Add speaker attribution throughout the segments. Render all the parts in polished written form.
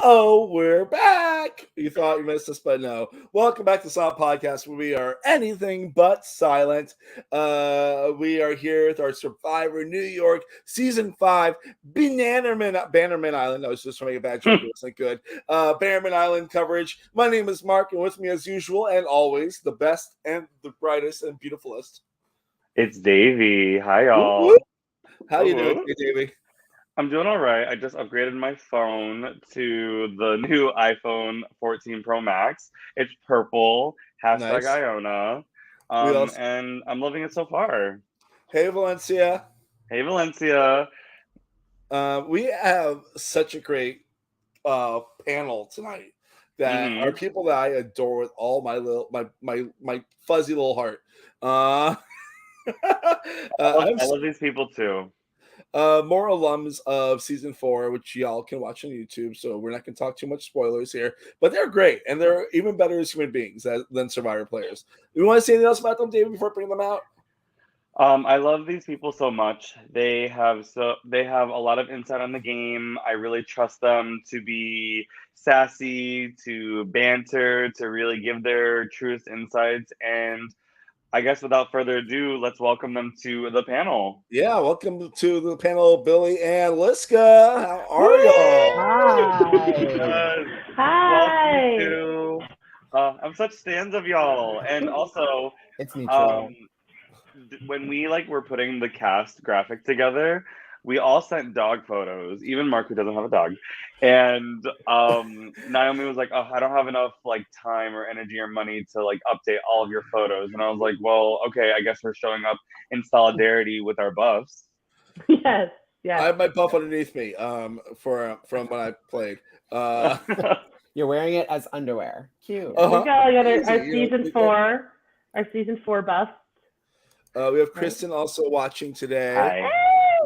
Speaker 1: Oh, we're back. You thought you missed us, but no. Welcome back to Silent Podcast, where we are anything but silent. We are here with our Survivor New York Season 5 Bannerman Island. I was just trying to make a bad joke. It wasn't good. Bannerman Island coverage. My name is Mark, and with me, as usual, and always, the best and the brightest and beautifulest.
Speaker 2: It's Davey. Hi, y'all.
Speaker 1: Woo-woo. How you
Speaker 2: Woo-woo.
Speaker 1: doing, Davey?
Speaker 2: I'm doing all right. I just upgraded my phone to the new iPhone 14 Pro Max. It's purple. Hashtag
Speaker 1: Nice.
Speaker 2: Iona. And I'm loving it so far.
Speaker 1: Hey, Valencia.
Speaker 2: Hey, Valencia.
Speaker 1: We have such a great panel tonight that are people that I adore with all my little my fuzzy little heart.
Speaker 2: I love these people too.
Speaker 1: More alums of season 4, which y'all can watch on YouTube. So we're not going to talk too much spoilers here, but they're great and they're even better as human beings than Survivor players. You want to say anything else about them, David, before bringing them out?
Speaker 2: I love these people so much. They have a lot of insight on the game. I really trust them to be sassy, to banter, to really give their truest insights. And I guess without further ado, let's welcome them to the panel.
Speaker 1: Yeah, welcome to the panel, Billy and Liska. How are y'all?
Speaker 3: Hi.
Speaker 2: Welcome to. I'm such stands of y'all, and also
Speaker 4: it's mutual.
Speaker 2: When we were putting the cast graphic together, we all sent dog photos. Even Mark, who doesn't have a dog, and Naomi was like, "Oh, I don't have enough time or energy or money to update all of your photos." And I was like, "Well, okay, I guess we're showing up in solidarity with our buffs."
Speaker 3: Yes.
Speaker 1: I have my buff underneath me from when I played.
Speaker 4: You're wearing it as underwear. Cute.
Speaker 3: We got our season 4, season 4 buff.
Speaker 1: We have Kristen also watching today.
Speaker 2: Hi.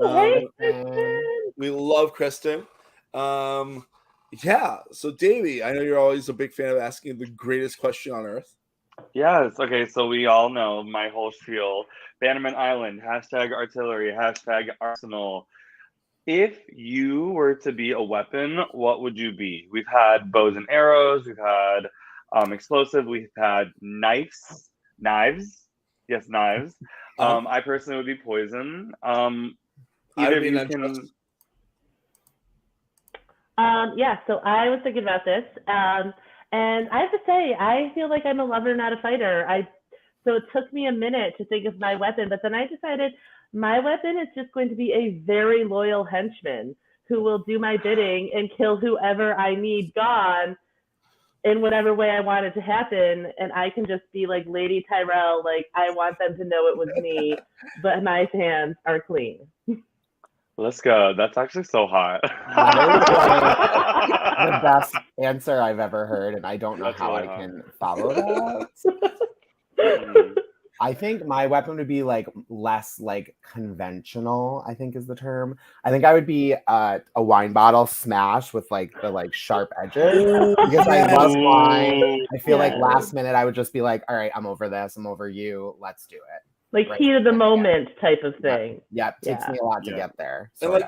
Speaker 3: Hey, Kristen.
Speaker 1: We love Kristen. Yeah. So, Davey, I know you're always a big fan of asking the greatest question on earth.
Speaker 2: Yes. Okay. So we all know my whole spiel. Bannerman Island. Hashtag artillery. Hashtag arsenal. If you were to be a weapon, what would you be? We've had bows and arrows. We've had explosive. We've had knives. Yes, knives. I personally would be poison. Either of you can.
Speaker 3: Yeah, so I was thinking about this, and I have to say, I feel like I'm a lover, not a fighter. So it took me a minute to think of my weapon, but then I decided my weapon is just going to be a very loyal henchman who will do my bidding and kill whoever I need gone in whatever way I want it to happen. And I can just be like Lady Tyrell, I want them to know it was me, but my hands are clean.
Speaker 2: Let's go. That's actually so hot.
Speaker 4: The best answer I've ever heard, and I don't know how I can follow that. I think my weapon would be less conventional, I think is the term. I think I would be a wine bottle smash with the sharp edges because I love wine. I feel like last minute I would just be like, all right, I'm over this, I'm over you, let's do it.
Speaker 3: Heat of the moment type of thing.
Speaker 4: Yeah, it takes me a lot to get there.
Speaker 1: So and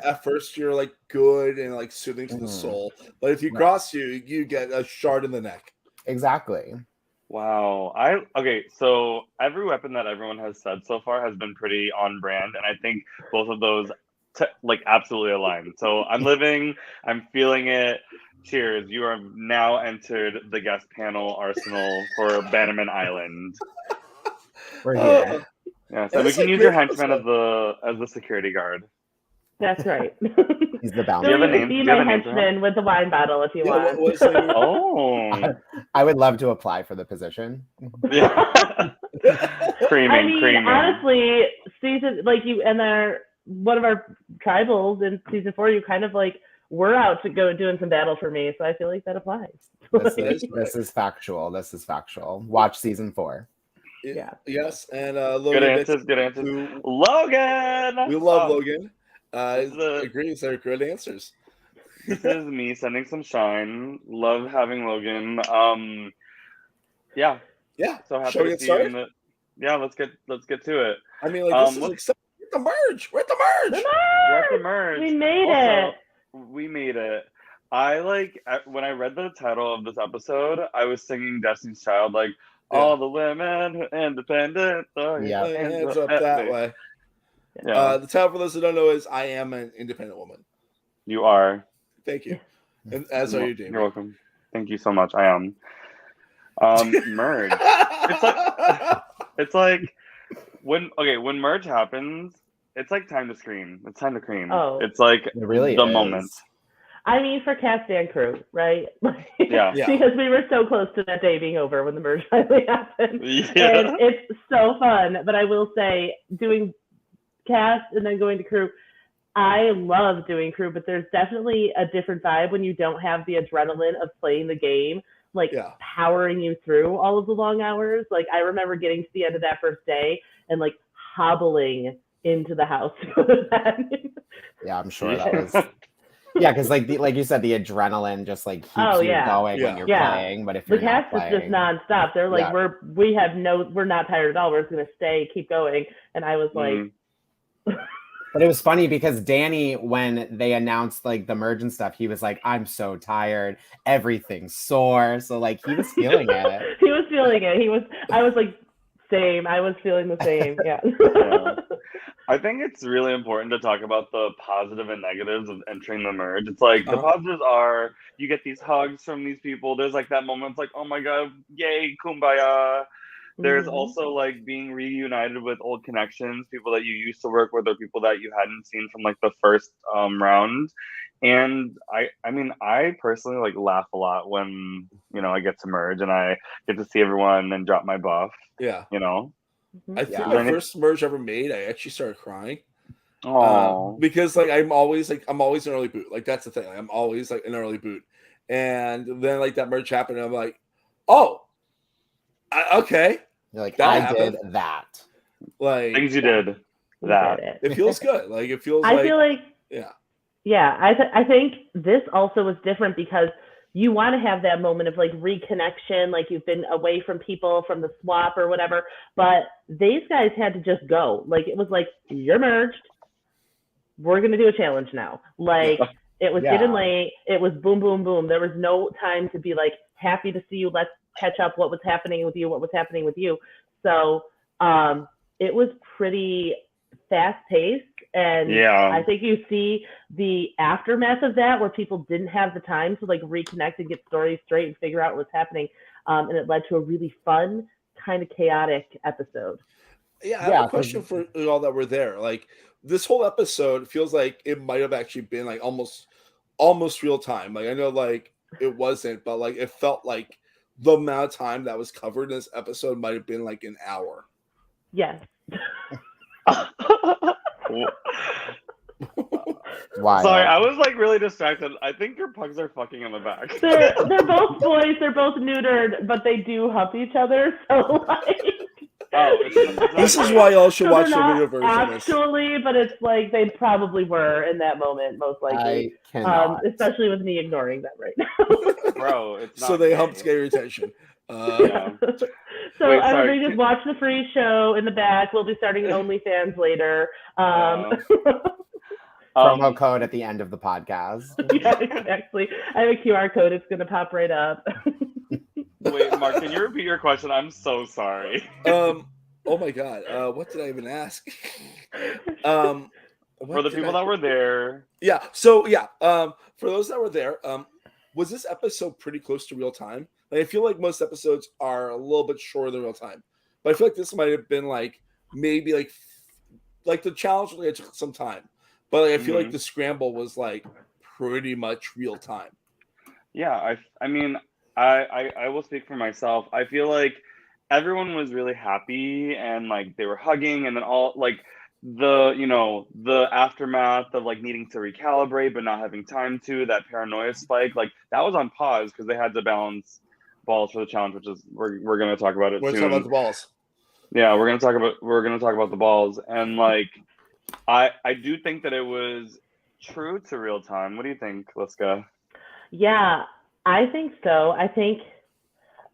Speaker 1: at first you're good and soothing to the soul, but if you cross you get a shard in the neck.
Speaker 4: Exactly.
Speaker 2: Wow. So every weapon that everyone has said so far has been pretty on brand, and I think both of those absolutely aligned. So I'm feeling it. Cheers. You are now entered the guest panel arsenal for Bannerman Island.
Speaker 4: We're here.
Speaker 2: Yeah, so we can use your henchman as the security guard.
Speaker 3: That's right.
Speaker 4: He's the bouncer.
Speaker 3: So you can be my henchman with the wine bottle if you want.
Speaker 4: I would love to apply for the position.
Speaker 2: Yeah. Creaming.
Speaker 3: Honestly, season one of our tribals in season 4, you kind of were out to go doing some battle for me, so I feel like that applies.
Speaker 4: This is factual. Watch season 4.
Speaker 3: Yeah.
Speaker 1: Yes, and
Speaker 2: Logan. Good answers. Logan.
Speaker 1: We love Logan. Agrees. They're good answers.
Speaker 2: This is me sending some shine. Love having Logan. Yeah.
Speaker 1: So
Speaker 2: happy to see you in the. Yeah, let's get to it.
Speaker 1: I mean, this is exciting. We're at the merge.
Speaker 2: We're at the merge.
Speaker 3: We made it.
Speaker 2: We made it. when I read the title of this episode, I was singing Destiny's Child, like
Speaker 1: Yeah.
Speaker 2: all the women who independent.
Speaker 4: Yeah.
Speaker 1: Hands up that way.
Speaker 2: Yeah,
Speaker 1: The title for those who don't know is "I Am an Independent Woman."
Speaker 2: you are.
Speaker 1: Thank you, and as are you, Davey.
Speaker 2: You're welcome. Thank you so much. I am. Merge. It's like when merge happens, it's like time to scream. It's time to cream.
Speaker 3: Oh.
Speaker 2: It's like
Speaker 4: It really
Speaker 2: the
Speaker 4: is.
Speaker 2: moment.
Speaker 3: I mean, for cast and crew, right?
Speaker 2: Yeah.
Speaker 3: Because we were so close to that day being over when the merge finally happened.
Speaker 2: Yeah.
Speaker 3: And it's so fun. But I will say, doing cast and then going to crew, I love doing crew, but there's definitely a different vibe when you don't have the adrenaline of playing the game, like powering you through all of the long hours. Like, I remember getting to the end of that first day and like hobbling into the house to go to bed.
Speaker 4: Yeah, I'm sure that was. Yeah, because like you said, the adrenaline just like keeps you going when you're playing. But if you're not playing,
Speaker 3: the cast is just nonstop. They're like, we're not tired at all. We're just gonna stay, keep going. And I was like.
Speaker 4: But it was funny because Danny, when they announced like the merge and stuff, he was like, "I'm so tired, everything's sore." So like he was feeling it.
Speaker 3: He was feeling it. I was like, same. I was feeling the same. Yeah.
Speaker 2: I think it's really important to talk about the positive and negatives of entering the merge. It's like the positives are you get these hugs from these people. There's like that moment. It's like, oh my god, yay, kumbaya. There's also like being reunited with old connections, people that you used to work with or people that you hadn't seen from like the first round. And I mean, I personally like laugh a lot when, I get to merge and I get to see everyone and drop my buff.
Speaker 1: Yeah. I think
Speaker 2: my
Speaker 1: first merge I ever made, I actually started crying.
Speaker 2: Oh.
Speaker 1: Because like I'm always an early boot. Like that's the thing. Like, I'm always like an early boot. And then like that merge happened and I'm like, oh, okay.
Speaker 4: You're like, I did that.
Speaker 1: Like
Speaker 2: things you did. That.
Speaker 1: It feels good. Like it feels
Speaker 3: I feel like
Speaker 1: yeah.
Speaker 3: I think this also is different because you want to have that moment of like reconnection, like you've been away from people from the swap or whatever, but these guys had to just go. Like it was like, you're merged. We're going to do a challenge now. Like it was getting late. It was boom, boom, boom. There was no time to be like, happy to see you. Let's catch up. What was happening with you? So it was pretty fast paced. And I think you see the aftermath of that where people didn't have the time to like reconnect and get stories straight and figure out what's happening. And it led to a really fun, kind of chaotic episode.
Speaker 1: Yeah, I have a question for all that were there. Like this whole episode feels like it might have actually been like almost real time. Like I know like it wasn't, but like it felt like the amount of time that was covered in this episode might have been like an hour.
Speaker 3: Yes.
Speaker 4: Why?
Speaker 2: Sorry, I was like really distracted. I think your pugs are fucking in the back.
Speaker 3: They're both boys. They're both neutered, but they do hump each other. So like.
Speaker 1: This is why y'all should watch the video version.
Speaker 3: Actually, but it's like they probably were in that moment, most likely.
Speaker 4: I cannot.
Speaker 3: Especially with me ignoring them right now.
Speaker 2: Bro, it's not
Speaker 1: so they humped to get your attention.
Speaker 3: So everybody just watch the free show in the back. We'll be starting OnlyFans later.
Speaker 4: Promo code at the end of the podcast.
Speaker 3: Yeah, exactly. I have a QR code. It's going to pop right up.
Speaker 2: Wait, Mark, can you repeat your question? I'm so sorry.
Speaker 1: Oh my god. What did I even ask?
Speaker 2: For the people that were there.
Speaker 1: Yeah. So yeah. For those that were there, was this episode pretty close to real time? Like, I feel like most episodes are a little bit shorter than real time, but I feel like this might have been like maybe like the challenge really took some time, but like, I feel like the scramble was like pretty much real time.
Speaker 2: Yeah, I mean, I will speak for myself. I feel like everyone was really happy and like they were hugging, and then all like the aftermath of like needing to recalibrate but not having time to, that paranoia spike, like that was on pause because they had to balance balls for the challenge, which is we're gonna talk about it soon.
Speaker 1: We're talking about the balls.
Speaker 2: Yeah, we're gonna talk about the balls, and like I do think that it was true to real time. What do you think, Liska?
Speaker 3: Yeah, I think so. I think,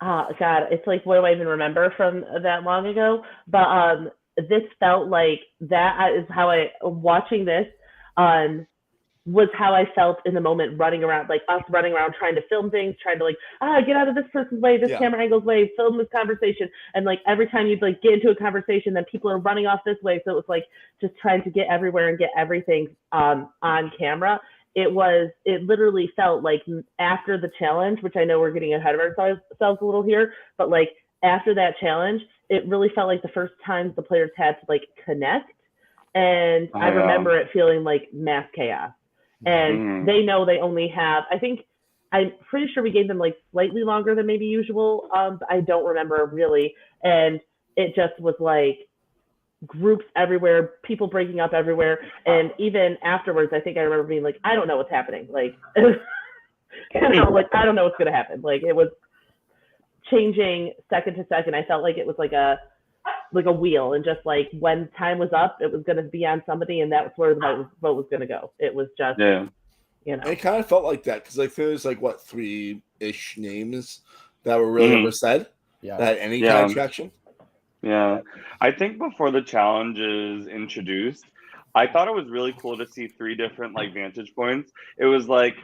Speaker 3: God, it's like, what do I even remember from that long ago? But this felt like that is how watching this was how I felt in the moment, running around, like us running around trying to film things, trying to like, get out of this person's way, this camera angle's way, film this conversation. And like every time you'd like get into a conversation, then people are running off this way. So it was like just trying to get everywhere and get everything on camera. It literally felt like after the challenge, which I know we're getting ahead of ourselves a little here, but like after that challenge, it really felt like the first time the players had to like connect. And I remember it feeling like mass chaos. And they know they only have, I'm pretty sure we gave them like slightly longer than maybe usual. I don't remember really. And it just was like groups everywhere, people breaking up everywhere. And even afterwards, I think I remember being like, I don't know what's happening. Like, I don't know what's going to happen. Like it was changing second to second. I felt like it was like a wheel, and just like when time was up, it was going to be on somebody, and that's where the vote was going to go. It was just,
Speaker 1: It kind of felt like that because like there was like what 3-ish names that were really ever said that had any kind of traction.
Speaker 2: Yeah, I think before the challenge is introduced, I thought it was really cool to see 3 different like vantage points. It was like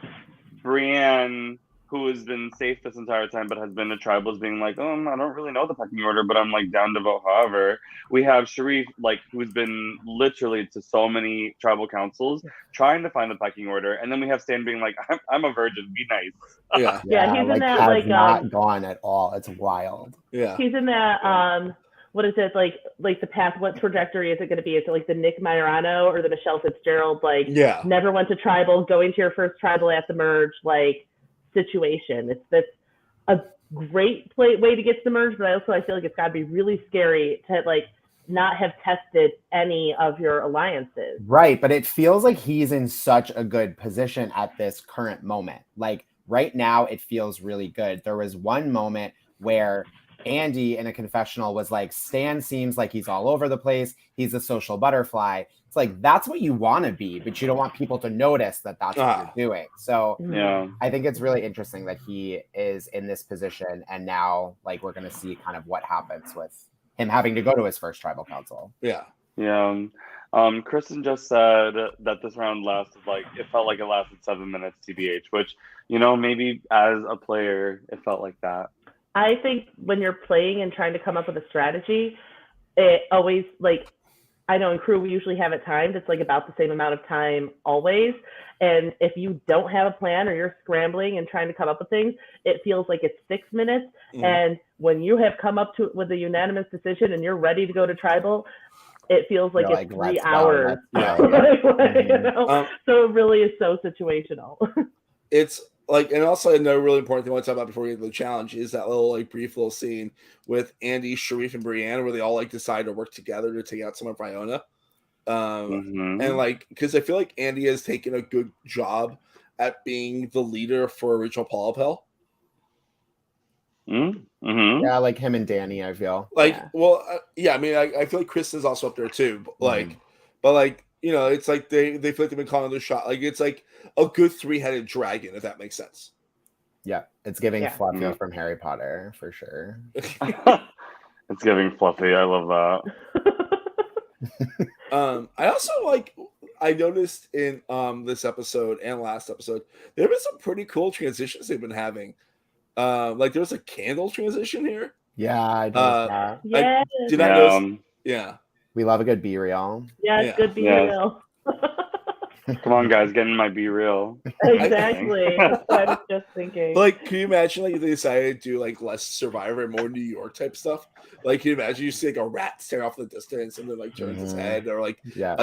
Speaker 2: Brienne, who has been safe this entire time, but has been to tribals, being like, I don't really know the pecking order, but I'm like down to vote however. We have Sharif, like, who's been literally to so many tribal councils trying to find the pecking order, and then we have Stan being like, I'm a virgin, be nice.
Speaker 3: Yeah, he's in that like
Speaker 4: not gone at all. It's wild.
Speaker 1: Yeah,
Speaker 3: he's in that what is it like the path? What trajectory is it going to be? Is it like the Nick Majorano or the Michelle Fitzgerald? Like, never went to tribal, going to your first tribal at the merge, like situation. That's a great way to get to the merge, but I feel like it's got to be really scary to like not have tested any of your alliances.
Speaker 4: Right, but it feels like he's in such a good position at this current moment. Like right now, it feels really good. There was one moment where Andy in a confessional was like, Stan seems like he's all over the place. He's a social butterfly. It's like, that's what you want to be, but you don't want people to notice that that's what you're doing. So I think it's really interesting that he is in this position. And now like, we're going to see kind of what happens with him having to go to his first tribal council.
Speaker 2: Yeah. Kristen just said that this round lasted it felt like it lasted 7 minutes TBH, which, maybe as a player, it felt like that.
Speaker 3: I think when you're playing and trying to come up with a strategy, it always I know in crew we usually have it timed. It's like about the same amount of time always. And if you don't have a plan or you're scrambling and trying to come up with things, it feels like it's 6 minutes. And when you have come up to with a unanimous decision and you're ready to go to tribal, it feels like it's 3 hours. So it really is so situational.
Speaker 1: It's and also another really important thing I want to talk about before we get to the challenge is that little brief little scene with Andy, Sharif, and Brienne where they all decide to work together to take out someone from Iona. And because I feel like Andy has taken a good job at being the leader for original Paul Appel.
Speaker 4: Yeah, like him and Danny, I feel.
Speaker 1: I mean, I feel like Kristen's also up there too. But it's like they feel like they've been calling their shot. Like it's like a good 3-headed dragon, if that makes sense.
Speaker 4: Yeah, it's giving Fluffy from Harry Potter for sure.
Speaker 2: It's giving Fluffy. I love
Speaker 1: that. I also I noticed in this episode and last episode there have been some pretty cool transitions they've been having. There was a candle transition here.
Speaker 4: Yeah, I noticed that.
Speaker 3: Yeah.
Speaker 1: I did not notice. Yeah.
Speaker 4: We love a good B-reel.
Speaker 3: Yeah, good B-reel.
Speaker 2: Come on, guys, get in my B-reel.
Speaker 3: Exactly. That's what I was just thinking.
Speaker 1: Can you imagine if they decided to do less Survivor and more New York type stuff? Can you imagine you see a rat stare off in the distance and then turns his head, or a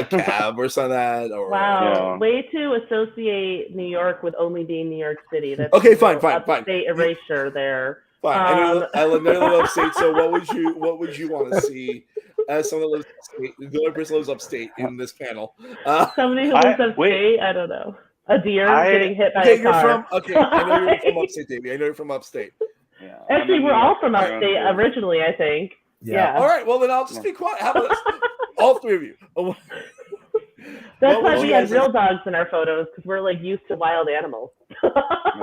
Speaker 1: cab or something like that? Or
Speaker 3: wow, way to associate New York with only being New York City. That's
Speaker 1: okay, fine.
Speaker 3: State erasure there.
Speaker 1: Fine. I love upstate. So what would you want to see as someone that lives upstate? The only person that lives upstate in this panel.
Speaker 3: Somebody who lives upstate. I don't know. A deer getting hit by a car.
Speaker 1: I know you're from upstate, Davey. I know you're from upstate.
Speaker 2: Yeah.
Speaker 3: Actually, we're all from upstate originally, I think. Yeah.
Speaker 1: All right. Well, then I'll just be quiet. How about this? All 3 of you.
Speaker 3: That's why we have real dogs in our photos, because we're used to wild animals.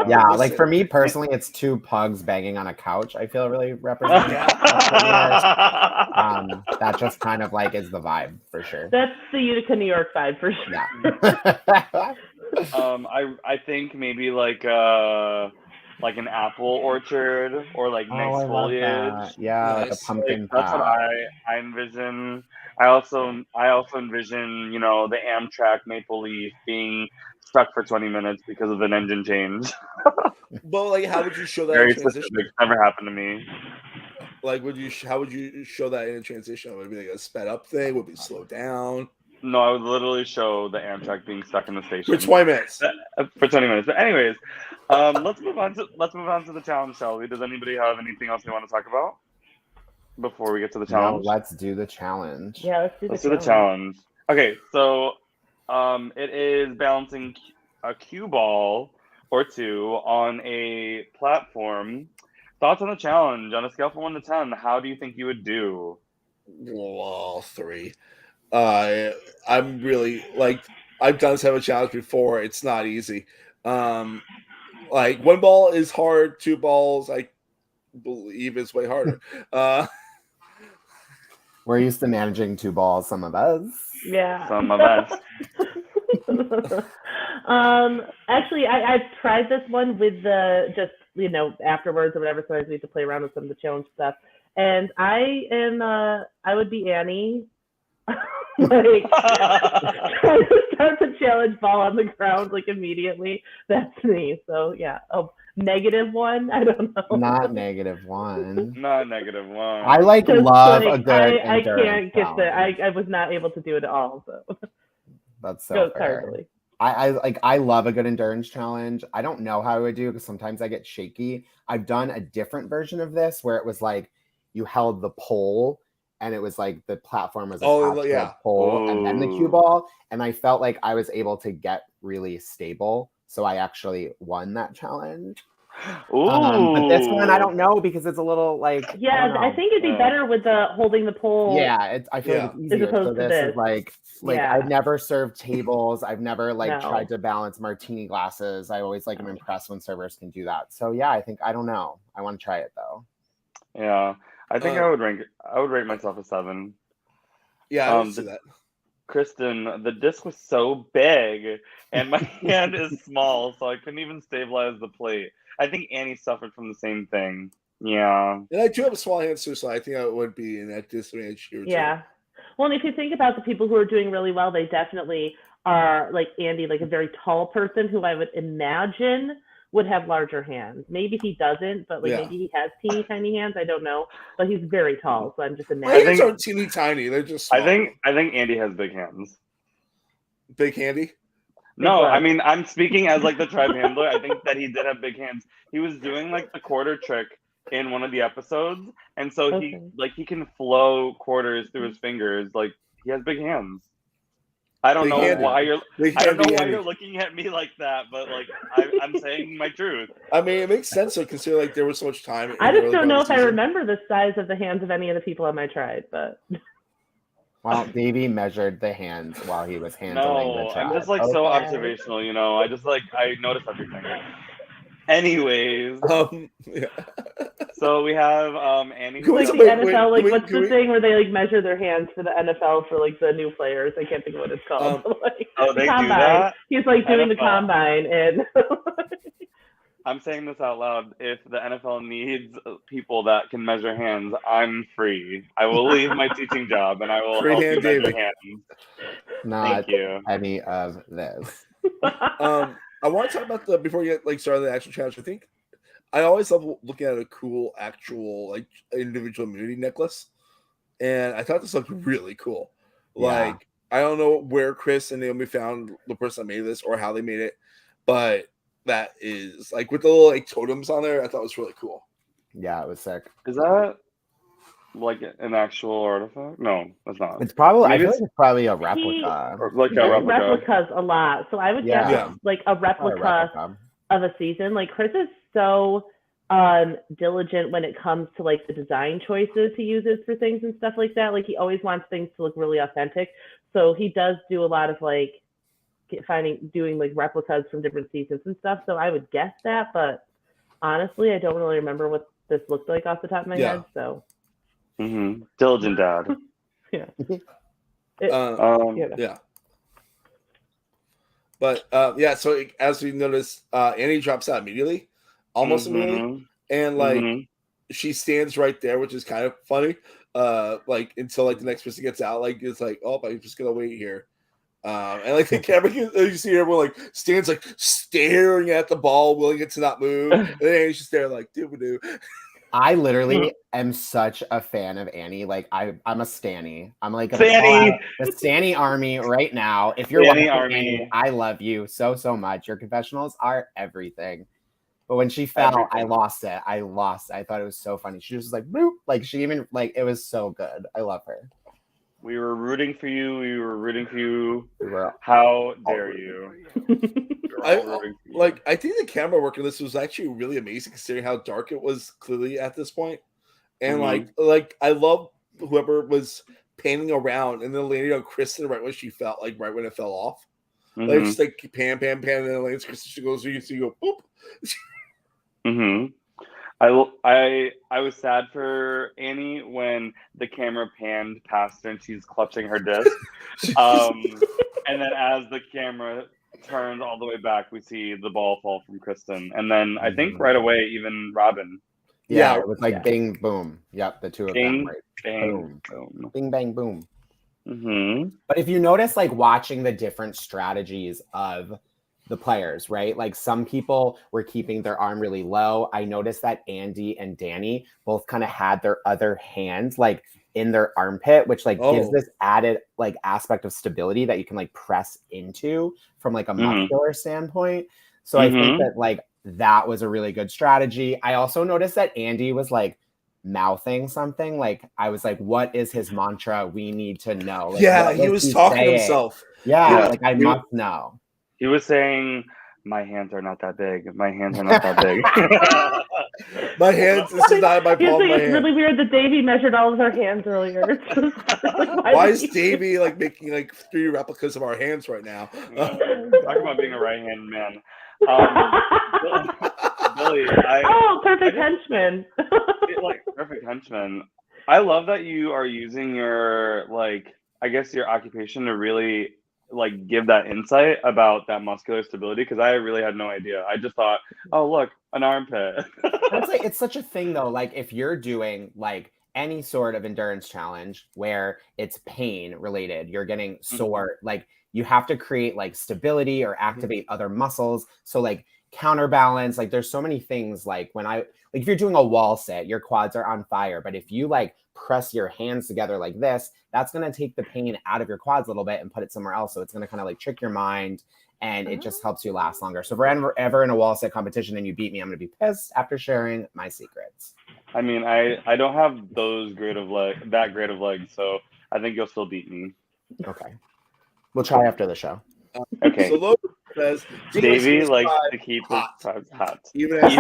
Speaker 4: Yeah, for me personally, it's 2 pugs banging on a couch. I feel really representative. That just kind of is the vibe for sure.
Speaker 3: That's the Utica, New York vibe for sure.
Speaker 4: Yeah.
Speaker 2: I think maybe like an apple orchard or like nice
Speaker 4: I love
Speaker 2: foliage.
Speaker 4: that. Yeah, like a
Speaker 1: Nice.
Speaker 4: pumpkin
Speaker 2: That's what
Speaker 4: patch.
Speaker 2: I envision. I also envision, the Amtrak Maple Leaf being stuck for 20 minutes because of an engine change.
Speaker 1: But like, how would you show that in
Speaker 2: Very
Speaker 1: transition?
Speaker 2: specific. Never happened to me.
Speaker 1: Like, how would you show that in a transition? Would it be like a sped up thing? Would it be slowed down?
Speaker 2: No, I would literally show the Amtrak being stuck in the station
Speaker 1: For 20 minutes.
Speaker 2: For 20 minutes. But anyways, let's move on to the challenge, shall we? Does anybody have anything else they want to talk about before we get to the challenge?
Speaker 4: No, let's do the challenge.
Speaker 3: Yeah,
Speaker 2: Let's do the challenge. Okay, so it is balancing a cue ball or two on a platform. Thoughts on the challenge on a scale from 1 to 10? How do you think you would do?
Speaker 1: Well, 3. I'm really like, I've done this type of challenge before. It's not easy. Like 1 ball is hard. 2 balls, I believe, is way harder.
Speaker 4: We're used to managing 2 balls, some of us.
Speaker 3: Yeah.
Speaker 2: Some of us.
Speaker 3: Actually, I've tried this one with the just afterwards or whatever, so I need to play around with some of the challenge stuff. And I would be Annie. Like trying to start the challenge ball on the ground like immediately. That's me. So yeah. Oh, -1. I don't know.
Speaker 4: Not -1.
Speaker 2: Not -1.
Speaker 4: I love a good
Speaker 3: I can't get the. I was not able to do it at all. So
Speaker 4: that's so fair.
Speaker 3: Totally.
Speaker 4: I love a good endurance challenge. I don't know how I would do because sometimes I get shaky. I've done a different version of this where it was like you held the pole and it was like the platform was attached to the pole and then the cue ball, and I felt like I was able to get really stable, so I actually won that challenge. But this one I don't know because it's a little like
Speaker 3: I think it'd be better with the holding the pole.
Speaker 4: Yeah, I feel like it's easier.
Speaker 3: As opposed to
Speaker 4: this is like I've never served tables. I've never tried to balance martini glasses. I always am impressed when servers can do that. So yeah, I don't know. I want to try it though.
Speaker 2: Yeah, I think I would rate myself a 7.
Speaker 1: Yeah, I would see that.
Speaker 2: Kristen, the disc was so big and my hand is small, so I couldn't even stabilize the plate. I think Annie suffered from the same thing. Yeah.
Speaker 1: And I do have a small hand too, so I think I would be in that disadvantage here too.
Speaker 3: Yeah. Well, and if you think about the people who are doing really well, they definitely are like Andy, like a very tall person who I would imagine would have larger hands. Maybe he doesn't, but maybe he has teeny tiny hands. I don't know, but he's very tall, so I'm just imagining.
Speaker 1: My hands aren't teeny tiny; they're just small.
Speaker 2: I think Andy has big hands.
Speaker 1: Big handy?
Speaker 2: No, I mean I'm speaking as the tribe handler. I think that he did have big hands. He was doing the quarter trick in one of the episodes, and so he can flow quarters through his fingers. He has big hands. I don't know why you're looking at me like that, but I'm saying my truth.
Speaker 1: I mean, it makes sense to consider there was so much time.
Speaker 3: I just don't know if I remember the size of the hands of any of the people on my tribe, but.
Speaker 4: Well, Davey measured the hands while he was handling the tribe.
Speaker 2: I'm just so observational, I just I notice everything. Anyways, so we have Annie.
Speaker 3: The NFL, what's the thing where they measure their hands for the NFL for the new players? I can't think of what it's called.
Speaker 2: They
Speaker 3: combine.
Speaker 2: Do that?
Speaker 3: He's doing NFL. The combine, and
Speaker 2: I'm saying this out loud. If the NFL needs people that can measure hands, I'm free. I will leave my teaching job and I will help you measure hands.
Speaker 4: Not any of this.
Speaker 1: I want to talk about before you get started the actual challenge. I think I always love looking at a cool actual individual immunity necklace, and I thought this looked really cool. I don't know where Chris and Naomi found the person that made this or how they made it, but that is with the little totems on there. I thought it was really cool.
Speaker 4: Yeah, it was sick.
Speaker 2: Is that an actual artifact? No, that's not.
Speaker 4: It's probably. I feel like it's probably a replica.
Speaker 3: Replicas a lot. So I would guess a replica of a season. Chris is so diligent when it comes to the design choices he uses for things and stuff like that. He always wants things to look really authentic. So he does do a lot of doing replicas from different seasons and stuff. So I would guess that, but honestly, I don't really remember what this looked like off the top of my head. So.
Speaker 2: Mm-hmm. Diligent dad.
Speaker 3: Yeah.
Speaker 1: But yeah, so as we noticed, Annie drops out immediately, almost immediately, and like she stands right there, which is kind of funny. Like until like the next person gets out, like it's like, oh, I'm just gonna wait here. And like the camera, you see everyone like stands like staring at the ball, willing it to not move, and then Annie's just there like doo-doo.
Speaker 4: I literally am such a fan of Annie. Like I'm a Stanny. I'm like
Speaker 2: Stanny.
Speaker 4: The Stanny army right now. If you're
Speaker 2: Stanny
Speaker 4: watching
Speaker 2: army.
Speaker 4: Annie, I love you so much. Your confessionals are everything. But when she fell, I lost it. I thought it was so funny. She was just like, boop. Like she even like it was so good. I love her.
Speaker 2: We were rooting for you. How dare you?
Speaker 1: I think the camera work in this was actually really amazing considering how dark it was clearly at this point. And like I love whoever was panning around and then landing on Kristen right when she felt like right when it fell off. Like just like pan, and then lands Kristen, she goes, so you go boop.
Speaker 2: I was sad for Annie when the camera panned past her and she's clutching her disc. And then as the camera turned all the way back, we see the ball fall from Kristen. And then I think right away, even Robin.
Speaker 4: Yeah, it was like bing, boom. Yep, the two of them. Right?
Speaker 2: Bang, boom.
Speaker 4: Bing, bang, boom. But if you notice, like watching the different strategies of the players, right? Like some people were keeping their arm really low. I noticed that Andy and Danny both kind of had their other hands like in their armpit, which like gives this added like aspect of stability that you can like press into from like a muscular standpoint. So I think that like that was a really good strategy. I also noticed that Andy was like mouthing something. Like I was like, what is his mantra? We need to know. Like,
Speaker 1: he was talking to himself.
Speaker 4: Yeah, like I must know.
Speaker 2: He was saying, my hands are not that big. My hands are not that big.
Speaker 1: My hands, this is not my palm.
Speaker 3: It's really weird that Davey measured all of her hands earlier.
Speaker 1: Like, why is Davey like making like 3 replicas of our hands right now?
Speaker 2: Talking about being a right-hand man. Billy,
Speaker 3: perfect henchman.
Speaker 2: Like perfect henchman. I love that you are using your like, I guess your occupation to really like give that insight about that muscular stability, because I really had no idea. I just thought, oh look, an armpit.
Speaker 4: It's like it's such a thing though. Like if you're doing like any sort of endurance challenge where it's pain related, you're getting sore, like you have to create like stability or activate other muscles. So like counterbalance, like there's so many things. Like when if you're doing a wall sit, your quads are on fire, but if you like press your hands together like this, that's going to take the pain out of your quads a little bit and put it somewhere else. So it's going to kind of like trick your mind, and it just helps you last longer. So if we're ever in a wall sit competition and you beat me, I'm going to be pissed after sharing my secrets.
Speaker 2: I mean, I don't have that great of legs, so I think you'll still beat me.
Speaker 4: Okay. We'll try after the show.
Speaker 2: Okay.
Speaker 1: So Logan says
Speaker 2: Davey likes to keep his quads hot.
Speaker 1: Even as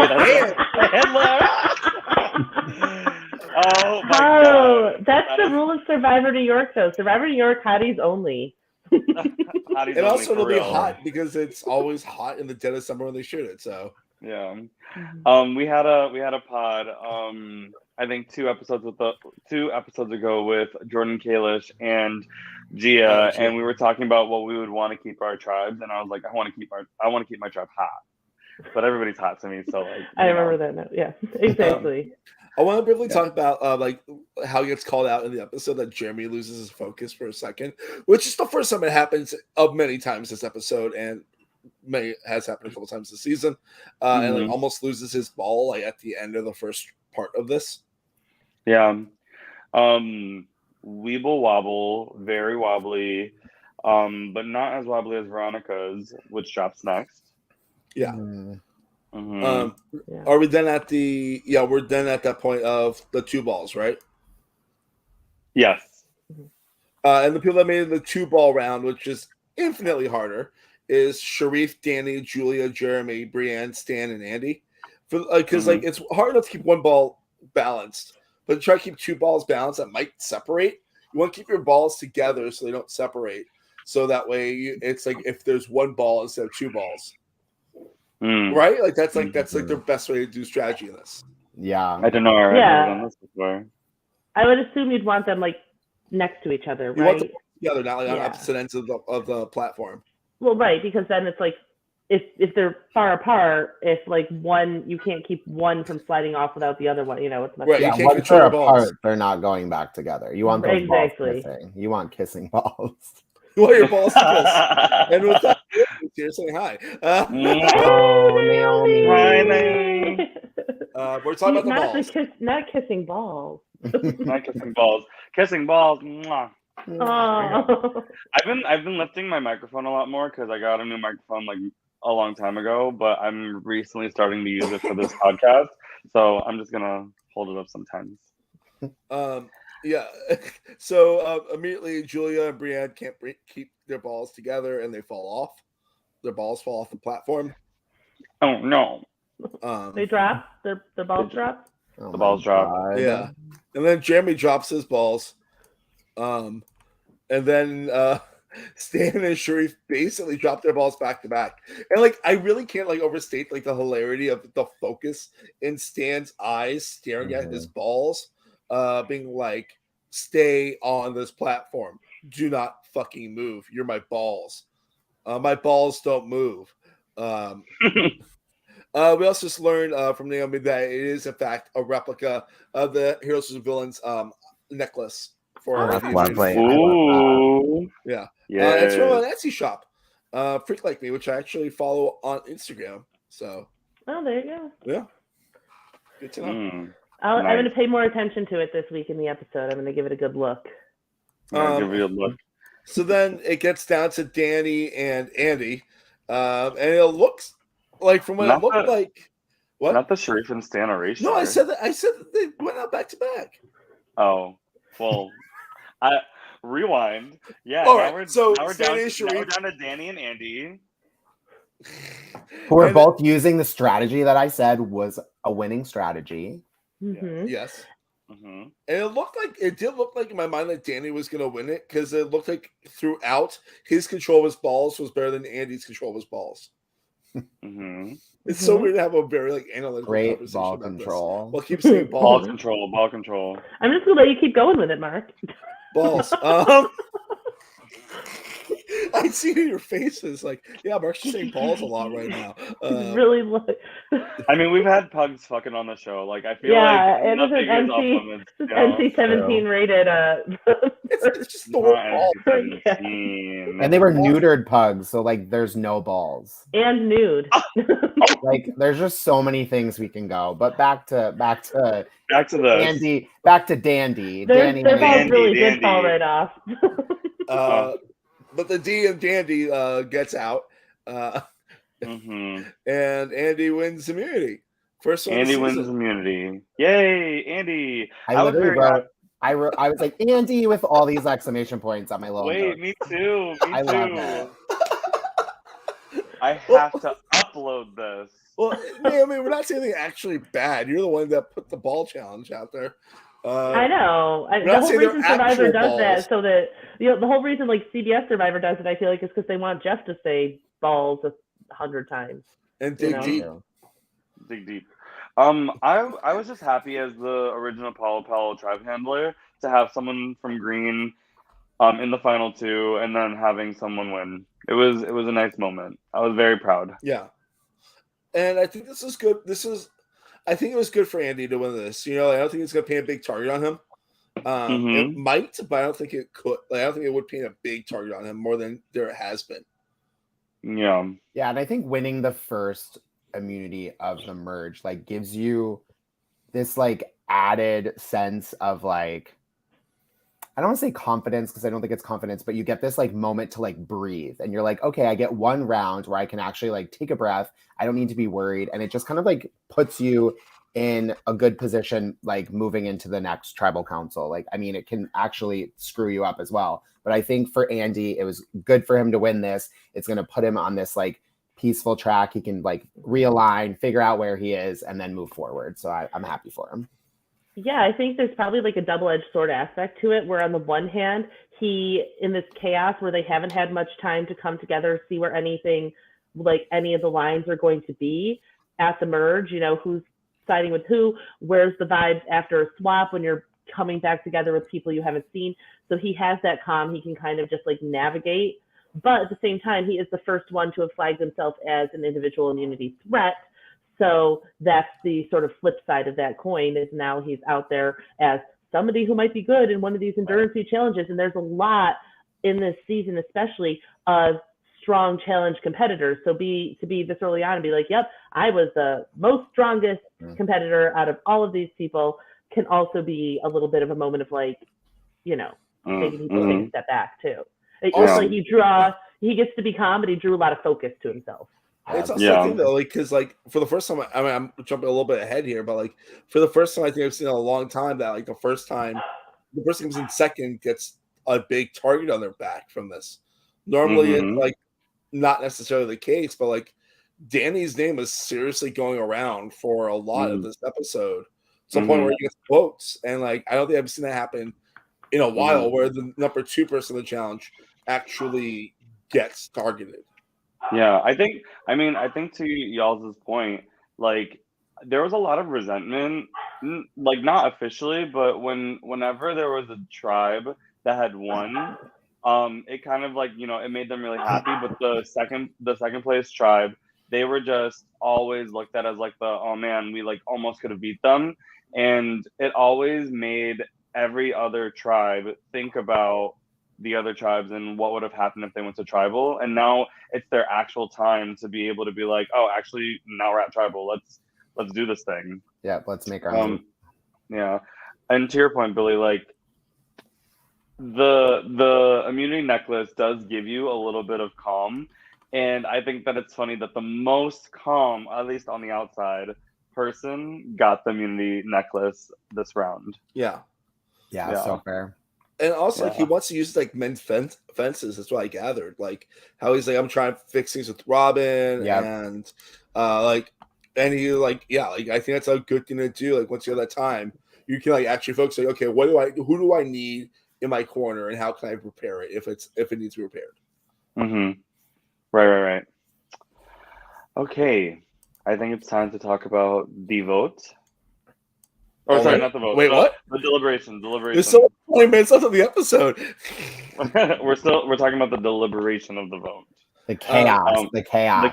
Speaker 2: Oh my God.
Speaker 3: That's the rule of Survivor New York, though. Survivor New York, hotties only.
Speaker 2: Hotties
Speaker 1: and also it'll be
Speaker 2: real.
Speaker 1: hot because it's always hot in the dead of summer when they shoot it. So
Speaker 2: yeah. We had a pod. I think 2 episodes ago with Jordan Kalish and Gia, and we were talking about what we would want to keep our tribes, and I was like, I want to keep my tribe hot, but everybody's hot to me, so like
Speaker 3: I remember that now. Yeah, exactly.
Speaker 1: I want to briefly talk about like how it gets called out in the episode that Jeremy loses his focus for a second, which is the first time it happens of many times this episode, and has happened a couple times this season, and like almost loses his ball like at the end of the first part of this.
Speaker 2: Yeah. Weeble wobble, very wobbly, but not as wobbly as Veronica's, which drops next.
Speaker 1: Yeah. Are we then at we're then at that point of the 2 balls, right?
Speaker 2: Yes.
Speaker 1: And the people that made the 2-ball round, which is infinitely harder, is Sharif, Danny, Julia, Jeremy, Brienne, Stan, and Andy. Because like it's hard enough to keep 1 ball balanced, but to try to keep 2 balls balanced that might separate. You want to keep your balls together so they don't separate. So that way it's like if there's 1 ball instead of 2 balls. Right? Like that's like the best way to do strategy in this.
Speaker 4: Yeah.
Speaker 2: I don't know. I've never done this before.
Speaker 3: I would assume you'd want them like next to each other,
Speaker 1: You
Speaker 3: right?
Speaker 1: want them together, not like on opposite ends of the platform.
Speaker 3: Well, right, because then it's like if they're far apart, if like one, you can't keep one from sliding off without the other one. You know, it's much
Speaker 1: Right, you
Speaker 4: Yeah,
Speaker 1: can't
Speaker 4: once
Speaker 1: control
Speaker 4: they're
Speaker 1: your balls.
Speaker 4: apart, they're not going back together. You want those balls
Speaker 3: Exactly.
Speaker 4: kissing. You want kissing balls.
Speaker 1: You want your balls to kiss. And with that, here saying hi.
Speaker 4: Oh, Naomi.
Speaker 2: Hi, Naomi.
Speaker 1: We're talking about the
Speaker 3: Not
Speaker 1: balls.
Speaker 3: not kissing balls.
Speaker 2: Not kissing balls. Kissing balls. Mwah.
Speaker 3: Oh.
Speaker 2: I've been lifting my microphone a lot more because I got a new microphone like a long time ago, but I'm recently starting to use it for this podcast. So I'm just gonna hold it up sometimes.
Speaker 1: Yeah. So immediately, Julia and Brienne can't keep their balls together, and they fall off. Their balls fall off the platform.
Speaker 2: Oh no.
Speaker 3: They drop. Their balls drop.
Speaker 4: Oh
Speaker 2: The
Speaker 4: my
Speaker 2: balls drop.
Speaker 4: God.
Speaker 1: Yeah. And then Jeremy drops his balls. And then Stan and Sharif basically drop their balls back to back. And like I really can't like overstate like the hilarity of the focus in Stan's eyes staring at his balls, being like, stay on this platform. Do not fucking move. You're my balls. My balls don't move. We also just learned from Naomi that it is in fact a replica of the Heroes and Villains necklace for
Speaker 3: Oh,
Speaker 1: the
Speaker 3: that's
Speaker 4: lovely.
Speaker 1: Infinity
Speaker 4: I
Speaker 1: War.
Speaker 4: love
Speaker 2: Ooh.
Speaker 1: Yeah.
Speaker 2: Yeah.
Speaker 1: It's from an Etsy shop, Freak Like Me, which I actually follow on Instagram. So,
Speaker 3: Oh, there you go.
Speaker 1: yeah. Good to know.
Speaker 3: I'm
Speaker 2: Nice.
Speaker 3: going to pay more attention to it this week in the episode. I'm going to give it a good look.
Speaker 2: Yeah, give it a look.
Speaker 1: So then it gets down to Danny and Andy. And it looks like from what
Speaker 2: Not
Speaker 1: it looked
Speaker 2: the-
Speaker 1: like. What?
Speaker 2: Not the Sharif and Stan erasure.
Speaker 1: No, I said that they went out back to back.
Speaker 2: Oh, well, I rewind. Yeah.
Speaker 1: All
Speaker 2: now
Speaker 1: right,
Speaker 2: we're,
Speaker 1: so
Speaker 2: now we're
Speaker 1: Stan
Speaker 2: down,
Speaker 1: and
Speaker 2: now
Speaker 1: Sharif-
Speaker 2: we're down to Danny and Andy.
Speaker 4: Who are
Speaker 1: And-
Speaker 4: both using the strategy that I said was a winning strategy.
Speaker 3: Mm-hmm.
Speaker 1: Yes.
Speaker 2: Mm-hmm.
Speaker 1: And it did look like in my mind that Danny was going to win it because it looked like throughout his control of his balls was better than Andy's control of his balls.
Speaker 2: Mm-hmm.
Speaker 1: It's so weird to have a very like analytical
Speaker 4: Great
Speaker 1: conversation
Speaker 4: ball
Speaker 1: about
Speaker 4: control.
Speaker 1: this. Well, keep saying
Speaker 2: Ball
Speaker 1: balls.
Speaker 2: control. Ball control.
Speaker 3: I'm just going to let you keep going with it, Mark.
Speaker 1: Balls. I see in your faces like, yeah, Mark's just saying balls a lot right now.
Speaker 3: Really look.
Speaker 2: I mean, we've had pugs fucking on the show. Like, I feel
Speaker 3: Yeah,
Speaker 2: like
Speaker 3: it is
Speaker 2: nothing
Speaker 3: an
Speaker 2: is off
Speaker 3: NC
Speaker 2: limits. You know?
Speaker 3: NC-17 rated.
Speaker 1: It's just the word ball.
Speaker 2: NC-17.
Speaker 4: And they were neutered pugs, so like there's no balls.
Speaker 3: And nude.
Speaker 4: Like there's just so many things we can go. But back to
Speaker 2: back to this.
Speaker 4: Dandy, back to Dandy.
Speaker 3: Their
Speaker 4: Danny
Speaker 3: balls
Speaker 2: Dandy,
Speaker 3: really did
Speaker 2: Dandy.
Speaker 3: fall right off.
Speaker 1: But the D and Dandy gets out,
Speaker 2: Mm-hmm.
Speaker 1: and Andy wins immunity. First one.
Speaker 2: Andy
Speaker 1: of the
Speaker 2: wins
Speaker 1: season.
Speaker 2: immunity. Yay, Andy!
Speaker 4: I
Speaker 2: was
Speaker 4: literally
Speaker 2: very
Speaker 4: wrote I was like Andy with all these exclamation points on my little
Speaker 2: Wait,
Speaker 4: notes.
Speaker 2: me too. Me
Speaker 4: I
Speaker 2: too.
Speaker 4: love that.
Speaker 2: I have to upload this.
Speaker 1: Well, Naomi, we're not saying anything actually bad. You're the one that put the ball challenge out there.
Speaker 3: I know.
Speaker 1: we're
Speaker 3: The
Speaker 1: not
Speaker 3: whole
Speaker 1: saying they're
Speaker 3: reason Survivor
Speaker 1: actual
Speaker 3: does that,
Speaker 1: balls.
Speaker 3: so that the whole reason like CBS Survivor does it, I feel like, is because they want Jeff to say balls 100 times.
Speaker 1: And dig
Speaker 3: know?
Speaker 1: deep.
Speaker 2: Dig deep. I was just happy as the original Palo Palo tribe handler to have someone from Green in the final two and then having someone win. It was a nice moment. I was very proud.
Speaker 1: Yeah. And I think this is good. I think it was good for Andy to win this. You know, I don't think it's going to paint a big target on him. It might, but I don't think it could. Like, I don't think it would paint a big target on him more than there has been.
Speaker 2: Yeah.
Speaker 4: Yeah, and I think winning the first immunity of the merge like gives you this like added sense of like, I don't want to say confidence because I don't think it's confidence, but you get this like moment to like breathe and you're like, okay, I get one round where I can actually like take a breath. I don't need to be worried. And it just kind of like puts you in a good position, like moving into the next tribal council. Like, I mean, it can actually screw you up as well. But I think for Andy, it was good for him to win this. It's going to put him on this like peaceful track. He can like realign, figure out where he is, and then move forward. So I'm happy for him.
Speaker 3: Yeah, I think there's probably like a double-edged sword aspect to it, where on the one hand, he, in this chaos where they haven't had much time to come together, see where anything, like any of the lines are going to be at the merge, you know, who's siding with who, where's the vibes after a swap when you're coming back together with people you haven't seen. So he has that calm. He can kind of just like navigate But at the same time, he is the first one to have flagged himself as an individual immunity threat. So that's the sort of flip side of that coin, is now he's out there as somebody who might be good in one of these endurance challenges. And there's a lot in this season, especially of strong challenge competitors. So to be this early on and be like, yep, I was the most strongest competitor out of all of these people, can also be a little bit of a moment of like, you know, maybe people take a step back too. Also, he gets to be calm, but he drew a lot of focus to himself.
Speaker 1: It's also a thing though, like, because like for the first time, I mean, I'm jumping a little bit ahead here, but like for the first time, I think I've seen in a long time that like the first time the person who comes in second gets a big target on their back from this. Normally, it's like not necessarily the case, but like Danny's name was seriously going around for a lot of this episode to the point where he gets quotes, and like I don't think I've seen that happen in a while, where the number 2 person in the challenge actually gets targeted.
Speaker 2: Yeah, I think to y'all's point, like there was a lot of resentment, like not officially, but whenever there was a tribe that had won, it kind of like, you know, it made them really happy. But the second place tribe, they were just always looked at as like oh man, we like almost could have beat them, and it always made every other tribe think about the other tribes and what would have happened if they went to tribal. And now it's their actual time to be able to be like, oh, actually now we're at tribal, let's do this thing.
Speaker 4: Yeah, let's make our own.
Speaker 2: Yeah. And to your point, Billy, like the immunity necklace does give you a little bit of calm, and I think that it's funny that the most calm, at least on the outside, person got the immunity necklace this round.
Speaker 1: Yeah,
Speaker 4: so fair.
Speaker 1: And also, like, he wants to use like men's fences. That's what I gathered. Like how he's like, I'm trying to fix things with Robin, and and he like, like I think that's a good thing to do. Like once you have that time, you can like actually focus. Like, okay, who do I need in my corner, and how can I repair it if it needs to be repaired?
Speaker 2: Right. Okay, I think it's time to talk about the vote. Oh, sorry, not the vote.
Speaker 1: Wait, what?
Speaker 2: The deliberation.
Speaker 1: There's so 20 minutes left of the episode.
Speaker 2: We're talking about the deliberation of the vote.
Speaker 4: The chaos. The chaos.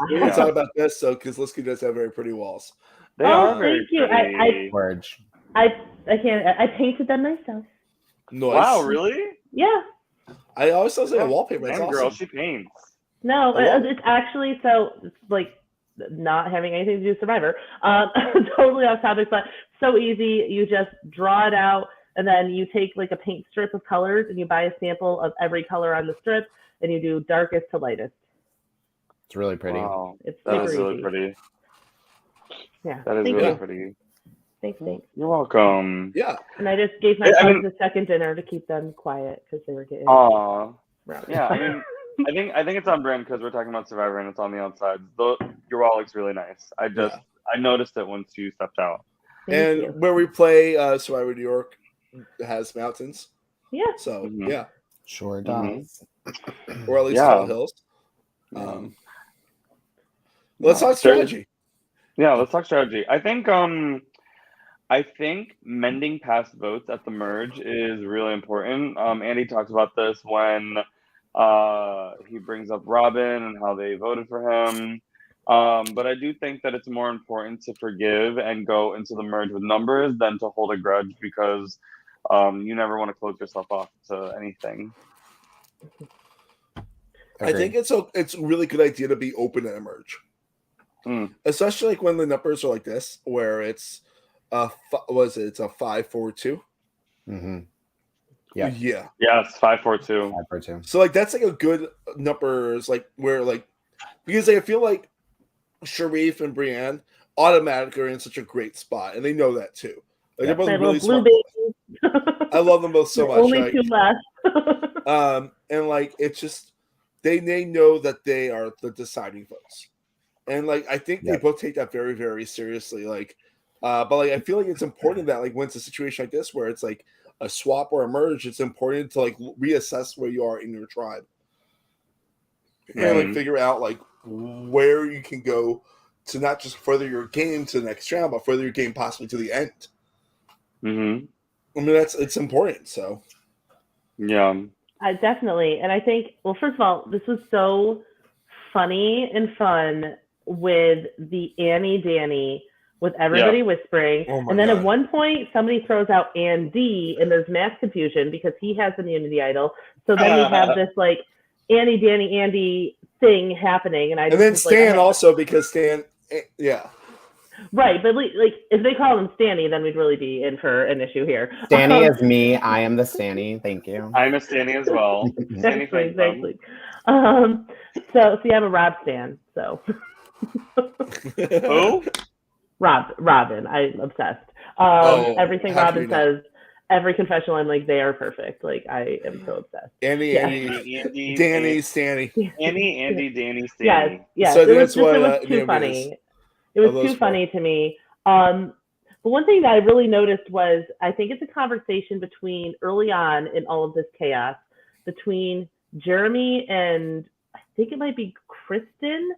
Speaker 1: We're going to talk about this, because Liska does have very pretty walls.
Speaker 2: They are very pretty.
Speaker 3: I painted them myself.
Speaker 1: Nice.
Speaker 2: Wow, really?
Speaker 3: Yeah.
Speaker 1: I always thought it was a wallpaper. That's awesome.
Speaker 2: Girl, she paints.
Speaker 3: No, it's actually, so it's like not having anything to do with Survivor. Totally off topic, but so easy. You just draw it out, and then you take like a paint strip of colors, and you buy a sample of every color on the strip, and you do darkest to lightest.
Speaker 4: It's really pretty.
Speaker 2: Wow.
Speaker 3: It's
Speaker 2: that is
Speaker 3: super
Speaker 2: really
Speaker 3: easy.
Speaker 2: pretty.
Speaker 3: Yeah.
Speaker 2: That is really pretty.
Speaker 3: Thanks.
Speaker 2: You're welcome.
Speaker 1: Yeah.
Speaker 3: And I just gave my pugs a second dinner to keep them quiet because they were getting.
Speaker 2: Aw. Yeah, I mean, I think it's on brand because we're talking about Survivor and it's on the outside. Your wall looks really nice. I noticed it once you stepped out.
Speaker 3: Thank you.
Speaker 1: Where we play Survivor New York has mountains.
Speaker 3: Yeah.
Speaker 1: So
Speaker 4: Sure does.
Speaker 1: Or at least tall hills. Let's talk strategy.
Speaker 2: Yeah, let's talk strategy. I think mending past votes at the merge is really important. Andy talks about this when he brings up Robin and how they voted for him. But I do think that it's more important to forgive and go into the merge with numbers than to hold a grudge, because you never want to close yourself off to anything.
Speaker 1: I think it's a really good idea to be open at a merge. Especially like when the numbers are like this, where it's it's a 5-4-2.
Speaker 4: Yeah.
Speaker 2: Yes, 5-4-2.
Speaker 4: 5-4-2.
Speaker 1: So like that's like a good numbers, like where like, because I feel like Sharif and Brienne automatically are in such a great spot, and they know that too. Like they're both really smart. I love them both so much.
Speaker 3: Only two left.
Speaker 1: And like it's just they know that they are the deciding votes, and like I think they both take that very, very seriously. Like, but like I feel like it's important that like when it's a situation like this where it's like a swap or a merge, it's important to like reassess where you are in your tribe and like figure out like where you can go to not just further your game to the next round, but further your game possibly to the end. I mean, it's important. So,
Speaker 2: yeah.
Speaker 3: Definitely. And I think, well, first of all, this was so funny and fun with the Annie Danny, with everybody whispering.
Speaker 1: Oh my
Speaker 3: And then
Speaker 1: God.
Speaker 3: at one point, somebody throws out Andy, and there's mass confusion because he has the immunity idol. So then we have this like Annie Danny Andy thing happening. And
Speaker 1: then
Speaker 3: was
Speaker 1: Stan
Speaker 3: like,
Speaker 1: also, because Stan, yeah.
Speaker 3: Right, but like if they call him Stanny, then we'd really be in for an issue here.
Speaker 4: Stanny is me. I am the Stanny. Thank you.
Speaker 2: I'm a Stanny as well. Stanny
Speaker 3: Exactly. So see, I'm a Rob Stan. So
Speaker 2: Who?
Speaker 3: Robin. I'm obsessed. Everything Robin says, every confessional, I'm like, they are perfect. Like I am so obsessed.
Speaker 1: Andy, Danny, Stanny.
Speaker 2: Andy, Danny, Stanny.
Speaker 3: Yes.
Speaker 1: So
Speaker 3: it was too funny. It was too funny to me. But one thing that I really noticed was, I think it's a conversation between, early on in all of this chaos, between Jeremy and I think it might be Kristen.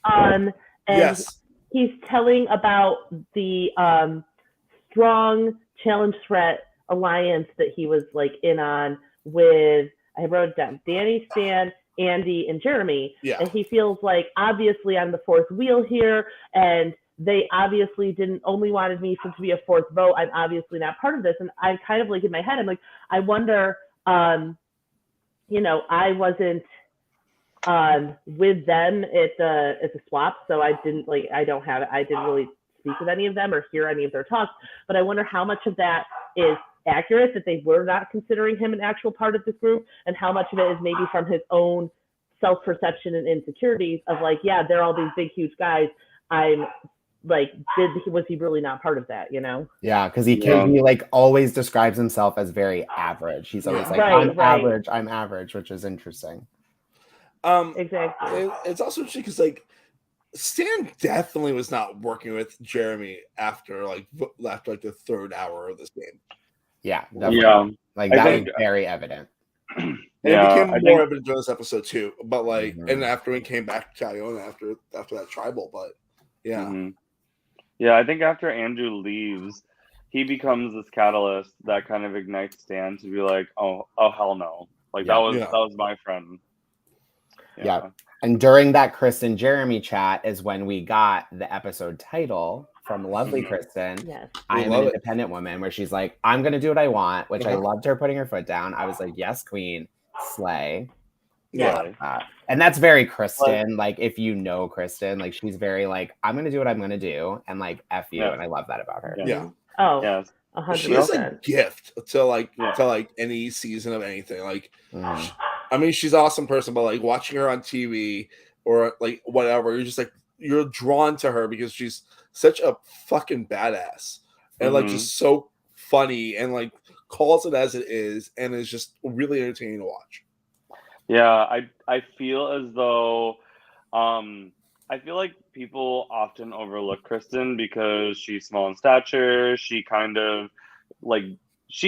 Speaker 3: And
Speaker 1: yes.
Speaker 3: He's telling about the strong challenge threat alliance that he was like in on with, I wrote it down, Danny, Stan, Andy, and Jeremy.
Speaker 1: Yeah.
Speaker 3: And he feels like, obviously I'm the fourth wheel here, and they obviously didn't only wanted me to be a fourth vote. I'm obviously not part of this. And I kind of like in my head, I'm like, I wonder, you know, I wasn't with them at the swap, so I didn't really speak with any of them or hear any of their talks. But I wonder how much of that is accurate, that they were not considering him an actual part of this group, and how much of it is maybe from his own self-perception and insecurities of like, yeah, they're all these big huge guys. I'm like, was he really not part of that, you know?
Speaker 4: Yeah, because he like always describes himself as very average. He's always like, I'm average, which is interesting.
Speaker 3: Exactly.
Speaker 1: It's also interesting because like Stan definitely was not working with Jeremy after the third hour of this game.
Speaker 4: Yeah, definitely.
Speaker 2: Yeah,
Speaker 4: like that was very evident.
Speaker 1: And it became more evident during this episode too. But like, and after we came back to Caliona after that tribal, but yeah.
Speaker 2: Yeah, I think after Andrew leaves, he becomes this catalyst that kind of ignites Stan to be like, oh hell no, like that was my friend.
Speaker 4: Yeah. And during that Kristen Jeremy chat is when we got the episode title from lovely Kristen.
Speaker 3: Yes.
Speaker 4: I am an independent woman, where she's like, I'm going to do what I want, which I loved her putting her foot down. I was like, yes, queen, slay.
Speaker 1: Yeah.
Speaker 4: And that's very Kristen. Like, if you know Kristen, like, she's very like, I'm going to do what I'm going to do, and like, F you. And I love that about her.
Speaker 1: Yeah.
Speaker 3: Oh,
Speaker 2: yes.
Speaker 3: 100%.
Speaker 1: She has a gift to any season of anything. Like, I mean, she's an awesome person, but like watching her on TV or like whatever, you're just like, you're drawn to her because she's such a fucking badass and like just so funny and like calls it as it is and is just really entertaining to watch.
Speaker 2: Yeah, I feel as though I feel like people often overlook Kristen because she's small in stature. She kind of like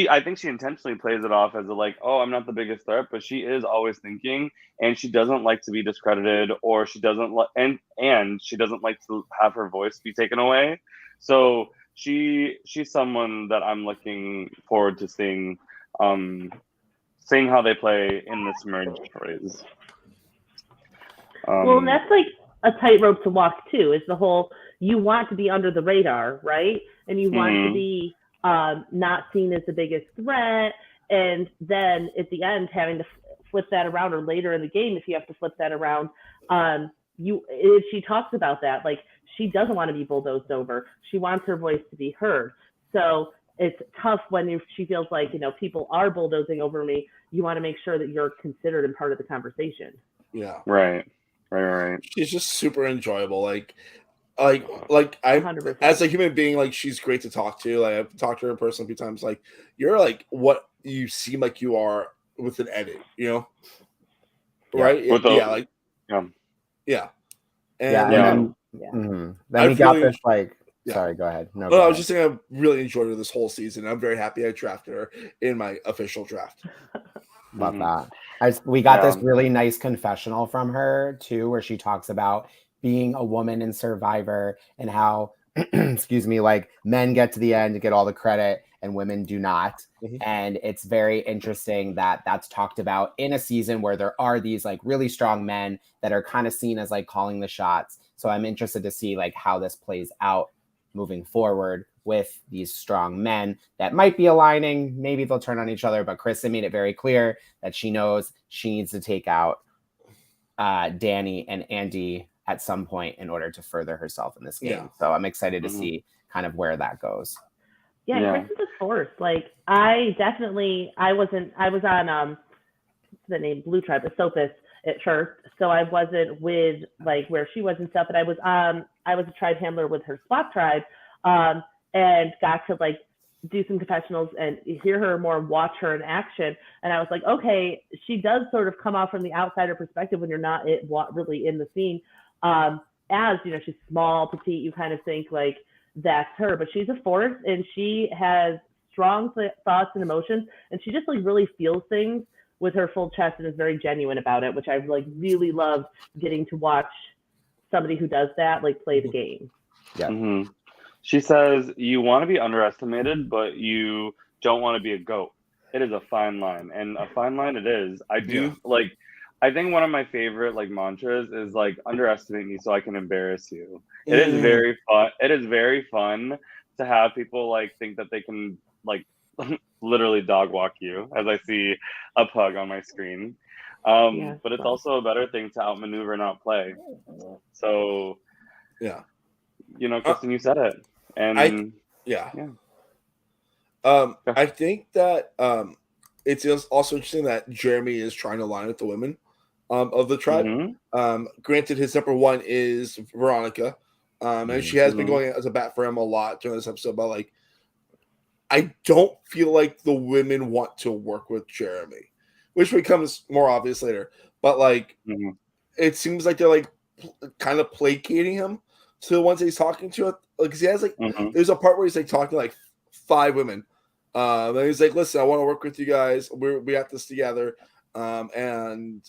Speaker 2: I think she intentionally plays it off as a like, oh, I'm not the biggest threat, but she is always thinking, and she doesn't like to be discredited, or she doesn't and she doesn't like to have her voice be taken away. So she's someone that I'm looking forward to seeing how they play in this merge phase.
Speaker 3: Well, and that's like a tightrope to walk too, is the whole, you want to be under the radar, right? And you want to be not seen as the biggest threat, and then at the end having to flip that around, or later in the game if you have to flip that around, she talks about that, like she doesn't want to be bulldozed over, she wants her voice to be heard. So it's tough when she feels like, you know, people are bulldozing over me. You want to make sure that you're considered and part of the conversation.
Speaker 1: Yeah,
Speaker 2: right.
Speaker 1: She's just super enjoyable. Like I 100%. As a human being, like she's great to talk to. Like I've talked to her in person a few times. Like you're like what you seem like you are with an edit, you know? Right?
Speaker 4: Then we got this like. Sorry, go ahead. No,
Speaker 1: I was just saying I really enjoyed her this whole season. I'm very happy I drafted her in my official draft.
Speaker 4: Love that. We got this really nice confessional from her too, where she talks about being a woman in Survivor and how excuse me, like men get to the end to get all the credit and women do not. And it's very interesting that that's talked about in a season where there are these like really strong men that are kind of seen as like calling the shots. So I'm interested to see like how this plays out moving forward with these strong men that might be aligning. Maybe they'll turn on each other, but Kristen made it very clear that she knows she needs to take out Danny and Andy at some point in order to further herself in this game.
Speaker 1: Yeah.
Speaker 4: So I'm excited to see kind of where that goes.
Speaker 3: Yeah, Kristen's a force. Like I was on what's the name, Blue Tribe, Esopus at first. So I wasn't with like where she was and stuff, but I was a tribe handler with her SWAT tribe, and got to like do some confessionals and hear her more, watch her in action. And I was like, okay, she does sort of come off from the outsider perspective when you're not really in the scene. As you know, she's small, petite, you kind of think like that's her, but she's a force and she has strong thoughts and emotions, and she just like really feels things with her full chest and is very genuine about it, which I like really love getting to watch somebody who does that like play the game.
Speaker 4: Yeah.
Speaker 2: She says you want to be underestimated, but you don't want to be a goat. It is a fine line, and a fine line it is. I do like. I think one of my favorite like mantras is like underestimate me so I can embarrass you. It is very fun. It is very fun to have people like think that they can like literally dog walk you, as I see a pug on my screen. But it's also a better thing to outmaneuver and outplay. So you know, Kristen, you said it. And
Speaker 1: I think that it's also interesting that Jeremy is trying to line with the women of the tribe. Granted, his number one is Veronica, and she has been going as a bat for him a lot during this episode. But like, I don't feel like the women want to work with Jeremy, which becomes more obvious later. But like, it seems like they're like kind of placating him to the ones that he's talking to. Like, he has like, there's a part where he's like talking to like 5 women. And he's like, listen, I want to work with you guys. We have this together. And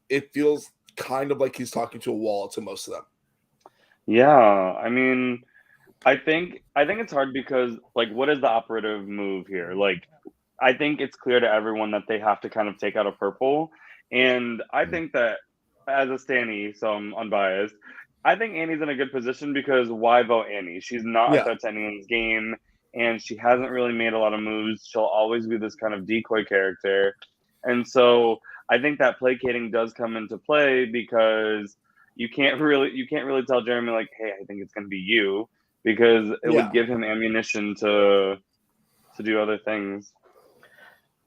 Speaker 1: it feels kind of like he's talking to a wall to most of them.
Speaker 2: Yeah. I mean, I think it's hard because like, what is the operative move here? Like, I think it's clear to everyone that they have to kind of take out a purple. And I think that as a Stanny, so I'm unbiased, I think Annie's in a good position because why vote Annie? She's not a threat to anyone's game, and she hasn't really made a lot of moves. She'll always be this kind of decoy character. And so I think that placating does come into play because you can't really tell Jeremy like, hey, I think it's going to be you, because it would give him ammunition to do other things.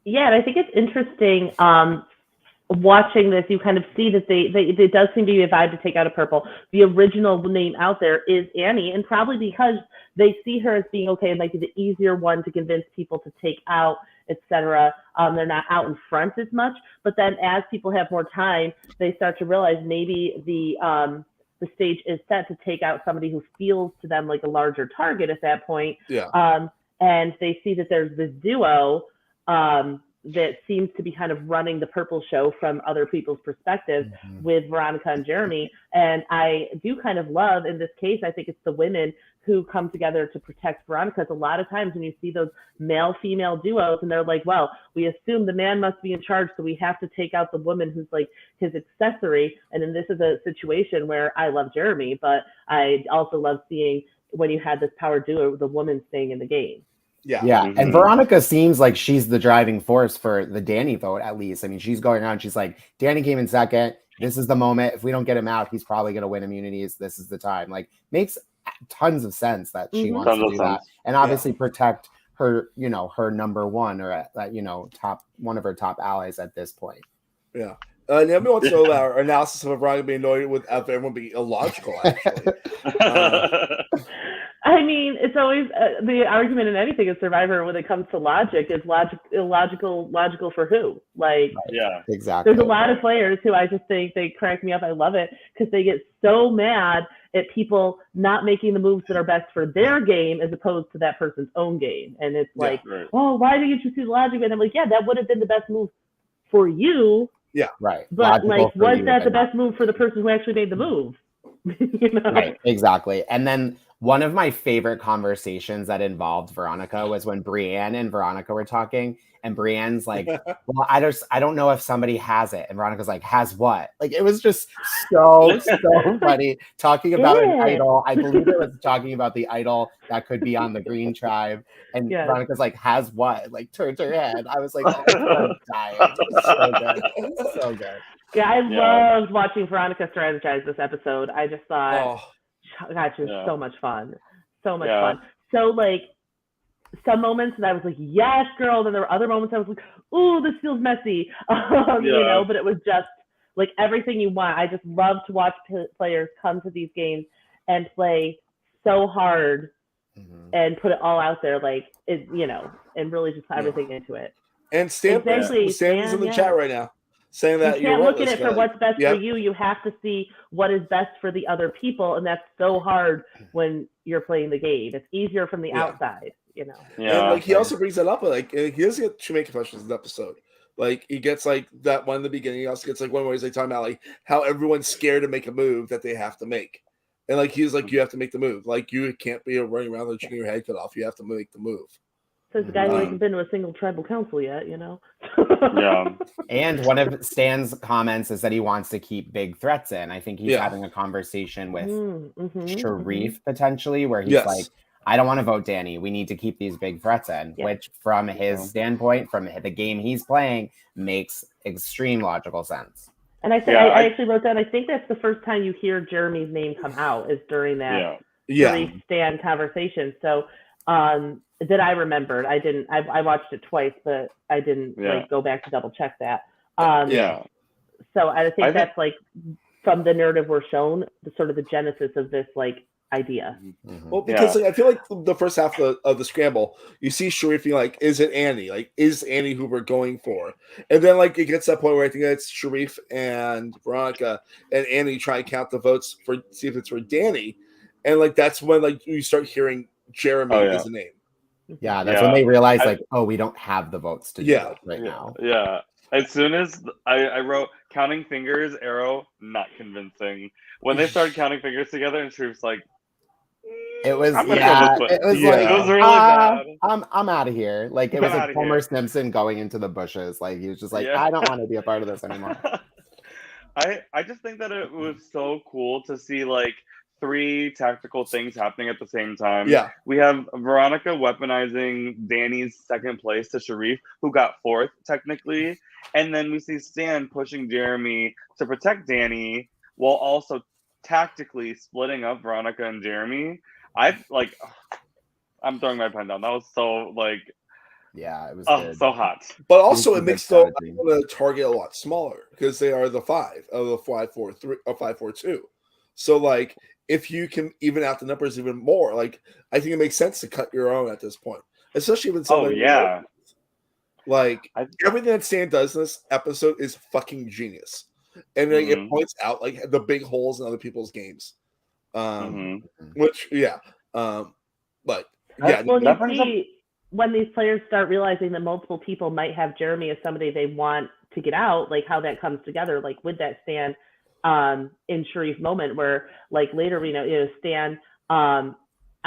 Speaker 3: Yeah, and I think it's interesting watching this. You kind of see that it does seem to be a vibe to take out a purple. The original name out there is Annie, and probably because they see her as being okay and like the easier one to convince people to take out, etc. They're not out in front as much, but then as people have more time, they start to realize maybe the stage is set to take out somebody who feels to them like a larger target at that point. And they see that there's this duo that seems to be kind of running the purple show from other people's perspectives with Veronica and Jeremy. And I do kind of love, in this case, I think it's the women who come together to protect Veronica. A lot of times when you see those male-female duos and they're like, well, we assume the man must be in charge, so we have to take out the woman who's like his accessory. And then this is a situation where I love Jeremy, but I also love seeing when you had this power duo, the woman staying in the game.
Speaker 4: And Veronica seems like she's the driving force for the Danny vote, at least. I mean, she's going around, she's like, Danny came in second. This is the moment. If we don't get him out, he's probably going to win immunities. This is the time. Like, makes tons of sense that she wants to do that. And obviously protect her, you know, her number one, or you know, one of her top allies at this point.
Speaker 1: Naomi wants to know our analysis of Veronica being annoyed with everyone being illogical, actually.
Speaker 3: I mean, it's always the argument in anything in Survivor when it comes to logic is logical for who? Like,
Speaker 4: exactly.
Speaker 3: There's a lot of players who I just think they crack me up. I love it because they get so mad at people not making the moves that are best for their game as opposed to that person's own game. And it's like, oh, why didn't you see the logic? And I'm like, that would have been the best move for you. But logical, like, was that the best move for the person who actually made the move?
Speaker 4: You know? Right, exactly. And then One of my favorite conversations that involved Veronica was when Brienne and Veronica were talking, and Brienne's like, "Well, I don't know if somebody has it," and Veronica's like, "Has what?" Like it was just so funny talking about an idol. I believe it was talking about the idol that could be on the Green Tribe, and Veronica's like, "Has what?" Like turns her head. I was like, "Oh, I'm dying." It was so good, so good.
Speaker 3: Yeah, I loved watching Veronica strategize this episode. I just thought, gosh, it was so much fun. So much fun. So, like, some moments that I was like, yes, girl. Then there were other moments I was like, ooh, this feels messy. You know, but it was just, like, everything you want. I just love to watch players come to these games and play so hard and put it all out there, like, it, you know, and really just put everything into it.
Speaker 1: And Stan's in the chat right now, saying that
Speaker 3: you can't look at it for
Speaker 1: like,
Speaker 3: what's best for you. You have to see what is best for the other people, and that's so hard when you're playing the game. It's easier from the outside, you know.
Speaker 1: Yeah. And like he also brings that up, like he doesn't get too many confessions in the episode. Like he gets like that one in the beginning. He also gets like one where he's like talking about like how everyone's scared to make a move that they have to make, and like he's like, you have to make the move. Like you can't be running around with your head cut off. You have to make the move.
Speaker 3: Says the guy who hasn't been to a single tribal council yet, you know.
Speaker 4: And one of Stan's comments is that he wants to keep big threats in. I think he's having a conversation with Sharif potentially, where he's like, I don't want to vote Danny. We need to keep these big threats in, which from his standpoint, from the game he's playing, makes extreme logical sense.
Speaker 3: And I said, I actually wrote down, I think that's the first time you hear Jeremy's name come out is during that Sharif Stan conversation. So, that I remembered. I watched it twice, but I didn't like go back to double check that. So I think that's like from the narrative we're shown, the sort of the genesis of this like idea.
Speaker 1: Well, because like, I feel like the first half of the scramble, you see Sharif being like, is it Annie? Like, is Annie who we're going for? And then like it gets to that point where I think it's Sharif and Veronica and Annie try and count the votes for see if it's for Danny. And like that's when like you start hearing Jeremy is the name.
Speaker 4: Yeah, that's when they realize, like, oh, we don't have the votes to do it right now.
Speaker 2: Yeah. As soon as I wrote counting fingers, arrow, not convincing. When they started counting fingers together, and Sharif's like,
Speaker 4: it was like,
Speaker 2: it was really bad.
Speaker 4: I'm out of here. Like it was like Homer Simpson going into the bushes. Like he was just like, I don't want to be a part of this anymore.
Speaker 2: I just think that it was so cool to see like 3 tactical things happening at the same time.
Speaker 1: Yeah.
Speaker 2: We have Veronica weaponizing Danny's second place to Sharif, who got 4th technically. And then we see Stan pushing Jeremy to protect Danny while also tactically splitting up Veronica and Jeremy. I'm throwing my pen down. That was so like,
Speaker 4: it was good.
Speaker 2: So hot.
Speaker 1: But also it makes the target a lot smaller because they are the 5 of the 5-4-3 or 5-4-2. So like if you can even out the numbers even more, like I think it makes sense to cut your own at this point, especially when somebody like everything that Stan does in this episode is fucking genius, and like, it points out like the big holes in other people's games, which but
Speaker 3: well, you see when these players start realizing that multiple people might have Jeremy as somebody they want to get out, like how that comes together, like with that Stan in Sharif's moment where like later we know Stan I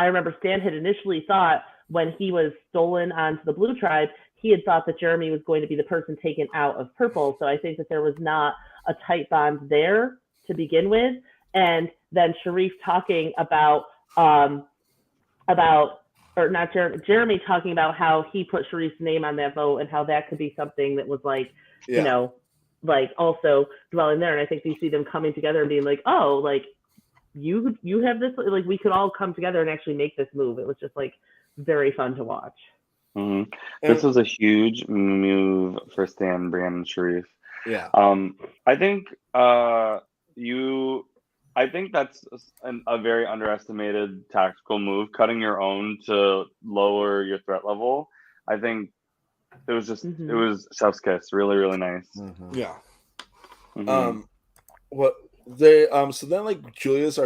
Speaker 3: remember Stan had initially thought when he was stolen onto the Blue Tribe, he had thought that Jeremy was going to be the person taken out of Purple. So I think that there was not a tight bond there to begin with. And then Sharif talking about Jeremy talking about how he put Sharif's name on that vote and how that could be something that was like, you know, like also dwelling there. And I think you see them coming together and being like, oh, like you have this, like we could all come together and actually make this move. It was just like very fun to watch.
Speaker 2: This was a huge move for Stan, Brienne, and Sharif. I think that's a very underestimated tactical move, cutting your own to lower your threat level. I think it was just it was chef's kiss, really, really nice.
Speaker 1: What they so then like Julia's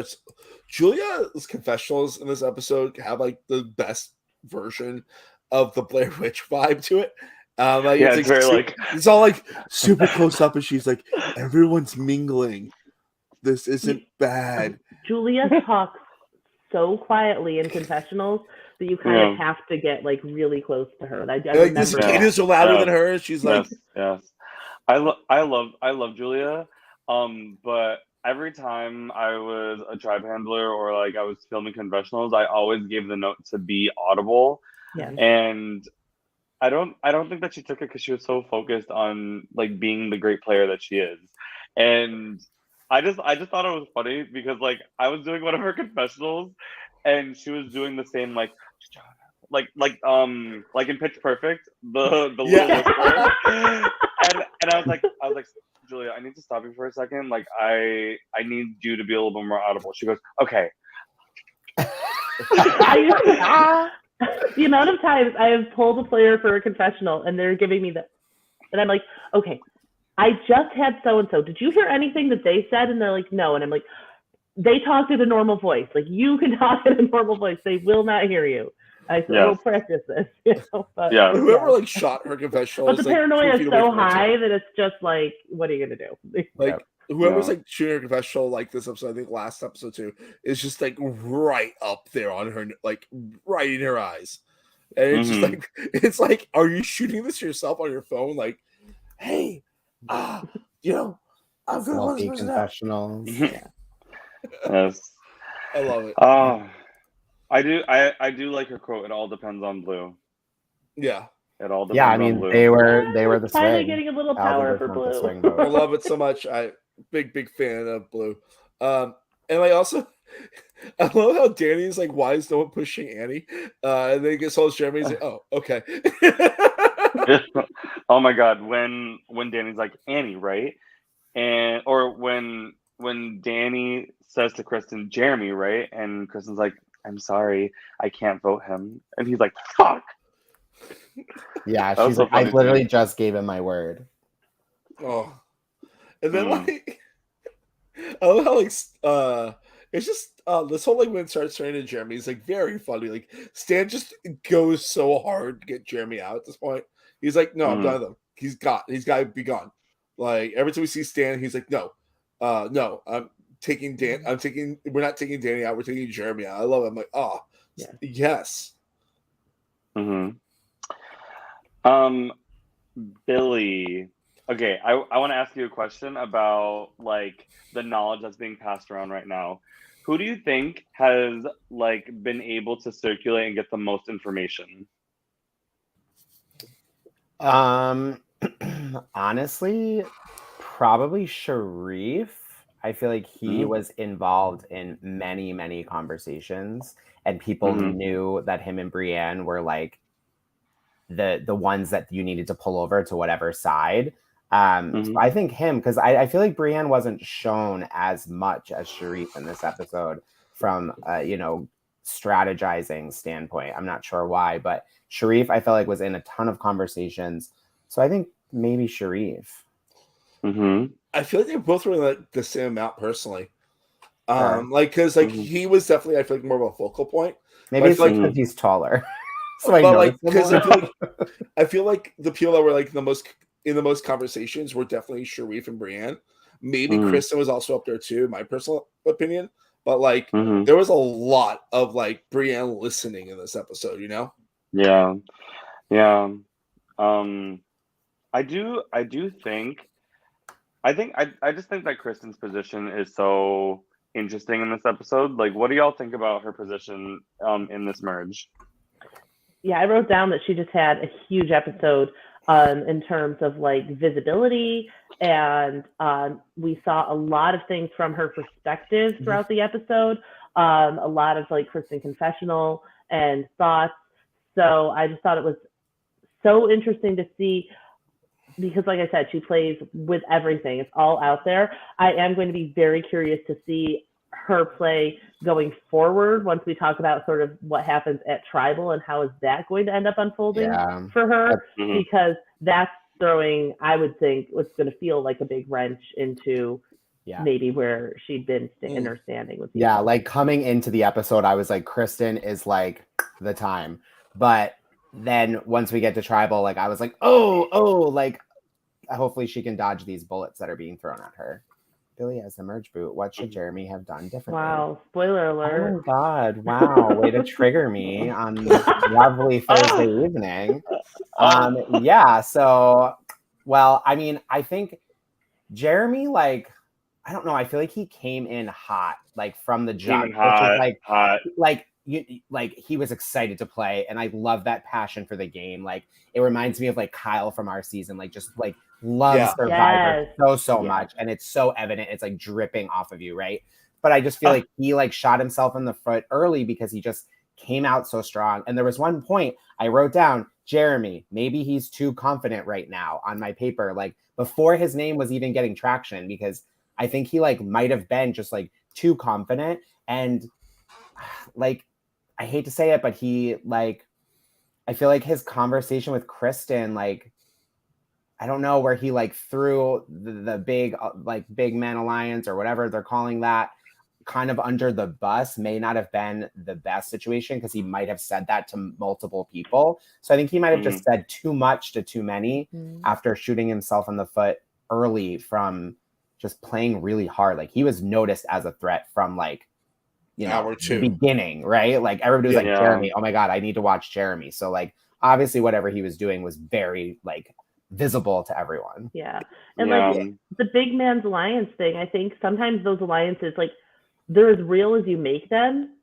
Speaker 1: confessionals in this episode have like the best version of the Blair Witch vibe to it. Like,
Speaker 2: it's very like
Speaker 1: it's all like super close up, and she's like, everyone's mingling. This isn't bad.
Speaker 3: Julia talks so quietly in confessionals that you kind of have to get like really close to her. I
Speaker 1: like
Speaker 3: remember
Speaker 1: the
Speaker 3: that.
Speaker 1: cicadas are louder than her. She's like,
Speaker 2: yes. I love Julia. But every time I was a tribe handler or like I was filming confessionals, I always gave the note to be audible.
Speaker 3: Yeah.
Speaker 2: And I don't think that she took it because she was so focused on like being the great player that she is. And I just thought it was funny because like I was doing one of her confessionals and she was doing the same like in Pitch Perfect, the little whisper. And I was like, Julia, I need to stop you for a second. Like I need you to be a little bit more audible. She goes, okay.
Speaker 3: The amount of times I have pulled a player for a confessional and they're giving me and I'm like, okay, I just had so-and-so. Did you hear anything that they said? And they're like, no. And I'm like, they talked at a normal voice. Like you can talk at a normal voice. They will not hear you. I said, we'll practice this. But,
Speaker 1: whoever like shot her confessional.
Speaker 3: But the paranoia is so high that it's just like, what are you gonna do?
Speaker 1: Like whoever's like shooting her confessional, like this episode, I think last episode too, is just like right up there on her, like right in her eyes, and it's just like it's like, are you shooting this yourself on your phone? Like, hey, I'm gonna let this person
Speaker 4: confessionals.
Speaker 2: Yes,
Speaker 1: I love it.
Speaker 2: I do like her quote. It all depends on Blue.
Speaker 1: Yeah.
Speaker 2: It all depends on Blue.
Speaker 4: they were the
Speaker 3: finally
Speaker 4: swing.
Speaker 3: getting a little power for Blue.
Speaker 1: I love it so much. I big fan of Blue. And I also I love how Danny's like, why is no one pushing Annie? And then he gets all Jeremy. He's like, oh, okay.
Speaker 2: Oh my god, when Danny's like, Annie, right? And or when Danny says to Kristen, Jeremy, right? And Kristen's like, I'm sorry, I can't vote him. And he's like, fuck.
Speaker 4: Yeah, she's like, I literally just gave him my word.
Speaker 1: Oh. And then like I love how like it's just this whole like when it starts turning to Jeremy is like very funny. Like Stan just goes so hard to get Jeremy out at this point. He's like, no, I'm done with him. He's got to be gone. Like every time we see Stan, he's like, no, we're not taking Danny out, we're taking Jeremy out. I love it. I'm like, oh yes.
Speaker 2: Billy. Okay, I want to ask you a question about like the knowledge that's being passed around right now. Who do you think has like been able to circulate and get the most information?
Speaker 4: Honestly, probably Sharif. I feel like he was involved in many, many conversations, and people knew that him and Brienne were like the ones that you needed to pull over to whatever side. So I think him, because I feel like Brienne wasn't shown as much as Sharif in this episode from strategizing standpoint. I'm not sure why, but Sharif I felt like was in a ton of conversations. So I think maybe Sharif.
Speaker 1: I feel like they both were like the same amount personally. Like because like he was definitely I feel like more of a focal point.
Speaker 4: Maybe it's like because he's taller. So
Speaker 1: because I feel like the people that were like the most conversations were definitely Sharif and Brienne. Maybe Kristen was also up there too, my personal opinion. But like there was a lot of like Brienne listening in this episode, you know?
Speaker 2: Yeah. I just think that Kristen's position is so interesting in this episode. Like, what do y'all think about her position in this merge?
Speaker 3: Yeah, I wrote down that she just had a huge episode in terms of like visibility, and we saw a lot of things from her perspective throughout the episode. A lot of like Kristen confessional and thoughts. So I just thought it was so interesting to see, because like I said, she plays with everything. It's all out there. I am going to be very curious to see her play going forward once we talk about sort of what happens at Tribal and how is that going to end up unfolding for her, because that's throwing, I would think, what's going to feel like a big wrench into maybe where she'd been in her standing with people.
Speaker 4: Yeah, like coming into the episode, I was like, Kristen is like the time. But then once we get to Tribal, like I was like, oh, like hopefully she can dodge these bullets that are being thrown at her. Billy as the merge boot. What should Jeremy have done differently?
Speaker 3: Wow, spoiler
Speaker 4: Oh
Speaker 3: alert.
Speaker 4: my God. Wow. Way to trigger me on this lovely Thursday evening. Yeah. So, well, I mean, I think Jeremy, like, I don't know. I feel like he came in hot, like from the jump, which is like he was excited to play, and I love that passion for the game. Like, it reminds me of like Kyle from our season, like just like loves Survivor so much, and it's so evident. It's like dripping off of you, right? But I just feel like he like shot himself in the foot early because he just came out so strong. And there was one point I wrote down, Jeremy, maybe he's too confident right now on my paper, like before his name was even getting traction, because I think he like might have been just like too confident. And like, I hate to say it, but he like, I feel like his conversation with Kristen, like, I don't know, where he like threw the big like big man alliance or whatever they're calling that kind of under the bus may not have been the best situation, because he might have said that to multiple people. So I think he might have just said too much to too many after shooting himself in the foot early from just playing really hard. Like, he was noticed as a threat from like, you know, the beginning, right? Like, everybody was like, Jeremy, oh my God, I need to watch Jeremy. So like, obviously whatever he was doing was very like visible to everyone.
Speaker 3: Yeah. And like the big man's alliance thing, I think sometimes those alliances, like, they're as real as you make them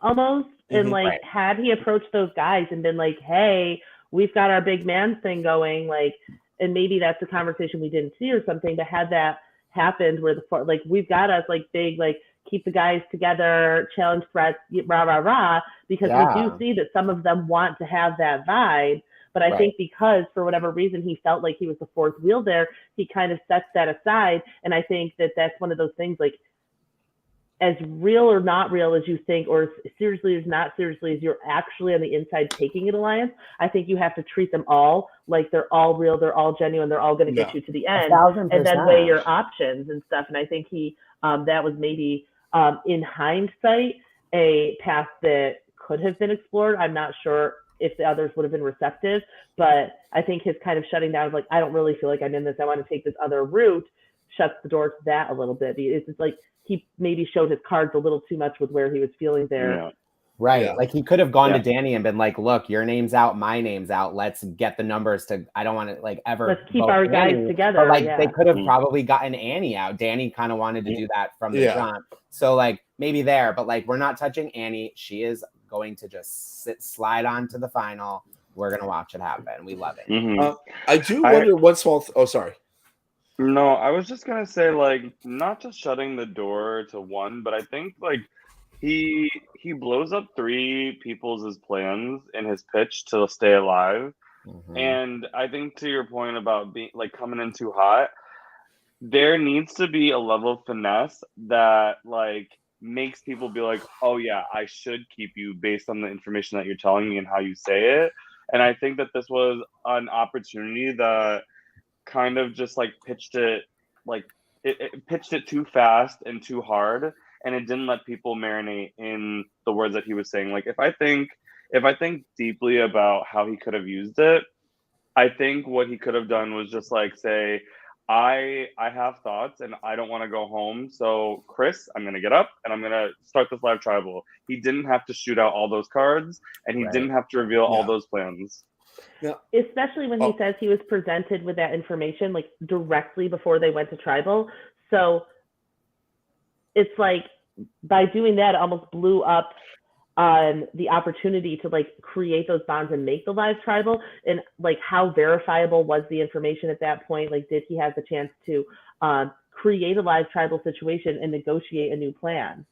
Speaker 3: almost. And like, had he approached those guys and been like, hey, we've got our big man thing going, like, and maybe that's a conversation we didn't see or something, but had that happened where like, we've got us like big, like, keep the guys together, challenge threats, rah, rah, rah, because we do see that some of them want to have that vibe. But I think because for whatever reason he felt like he was the fourth wheel there, he kind of sets that aside. And I think that that's one of those things, like, as real or not real as you think, or as seriously as not seriously as you're actually on the inside taking an alliance, I think you have to treat them all like they're all real, they're all genuine, they're all going to get you to the end,
Speaker 4: 1,000%.
Speaker 3: and then weigh your options and stuff. And I think he, that was maybe in hindsight a path that could have been explored. I'm not sure if the others would have been receptive, but I think his kind of shutting down of like, I don't really feel like I'm in this, I want to take this other route, shuts the door to that a little bit. It's just like he maybe showed his cards a little too much with where he was feeling there.
Speaker 4: Like, he could have gone to Danny and been like, look, your name's out, my name's out, let's get the numbers to, I don't want to like ever,
Speaker 3: let's keep our guys together.
Speaker 4: But like, they could have probably gotten Annie out. Danny kind of wanted to do that from the jump, so like maybe there, but like, we're not touching Annie. She is going to just slide on to the final. We're gonna watch it happen. We love it.
Speaker 1: I do wonder one small sorry.
Speaker 2: No, I was just gonna say, like, not just shutting the door to one, but I think like he blows up three people's plans in his pitch to stay alive. And I think to your point about being like coming in too hot, there needs to be a level of finesse that like makes people be like, oh yeah, I should keep you based on the information that you're telling me and how you say it. And I think that this was an opportunity that kind of just like pitched it like it pitched it too fast and too hard, and it didn't let people marinate in the words that he was saying. Like, if I think deeply about how he could have used it, I think what he could have done was just like say, I have thoughts and I don't want to go home. So Chris, I'm going to get up and I'm going to start this live tribal. He didn't have to shoot out all those cards, and he didn't have to reveal all those plans.
Speaker 3: Yeah. Especially when he says he was presented with that information like directly before they went to tribal. So it's like by doing that, it almost blew up the opportunity to like create those bonds and make the live tribal. And like, how verifiable was the information at that point? Like, did he have the chance to create a live tribal situation and negotiate a new plan?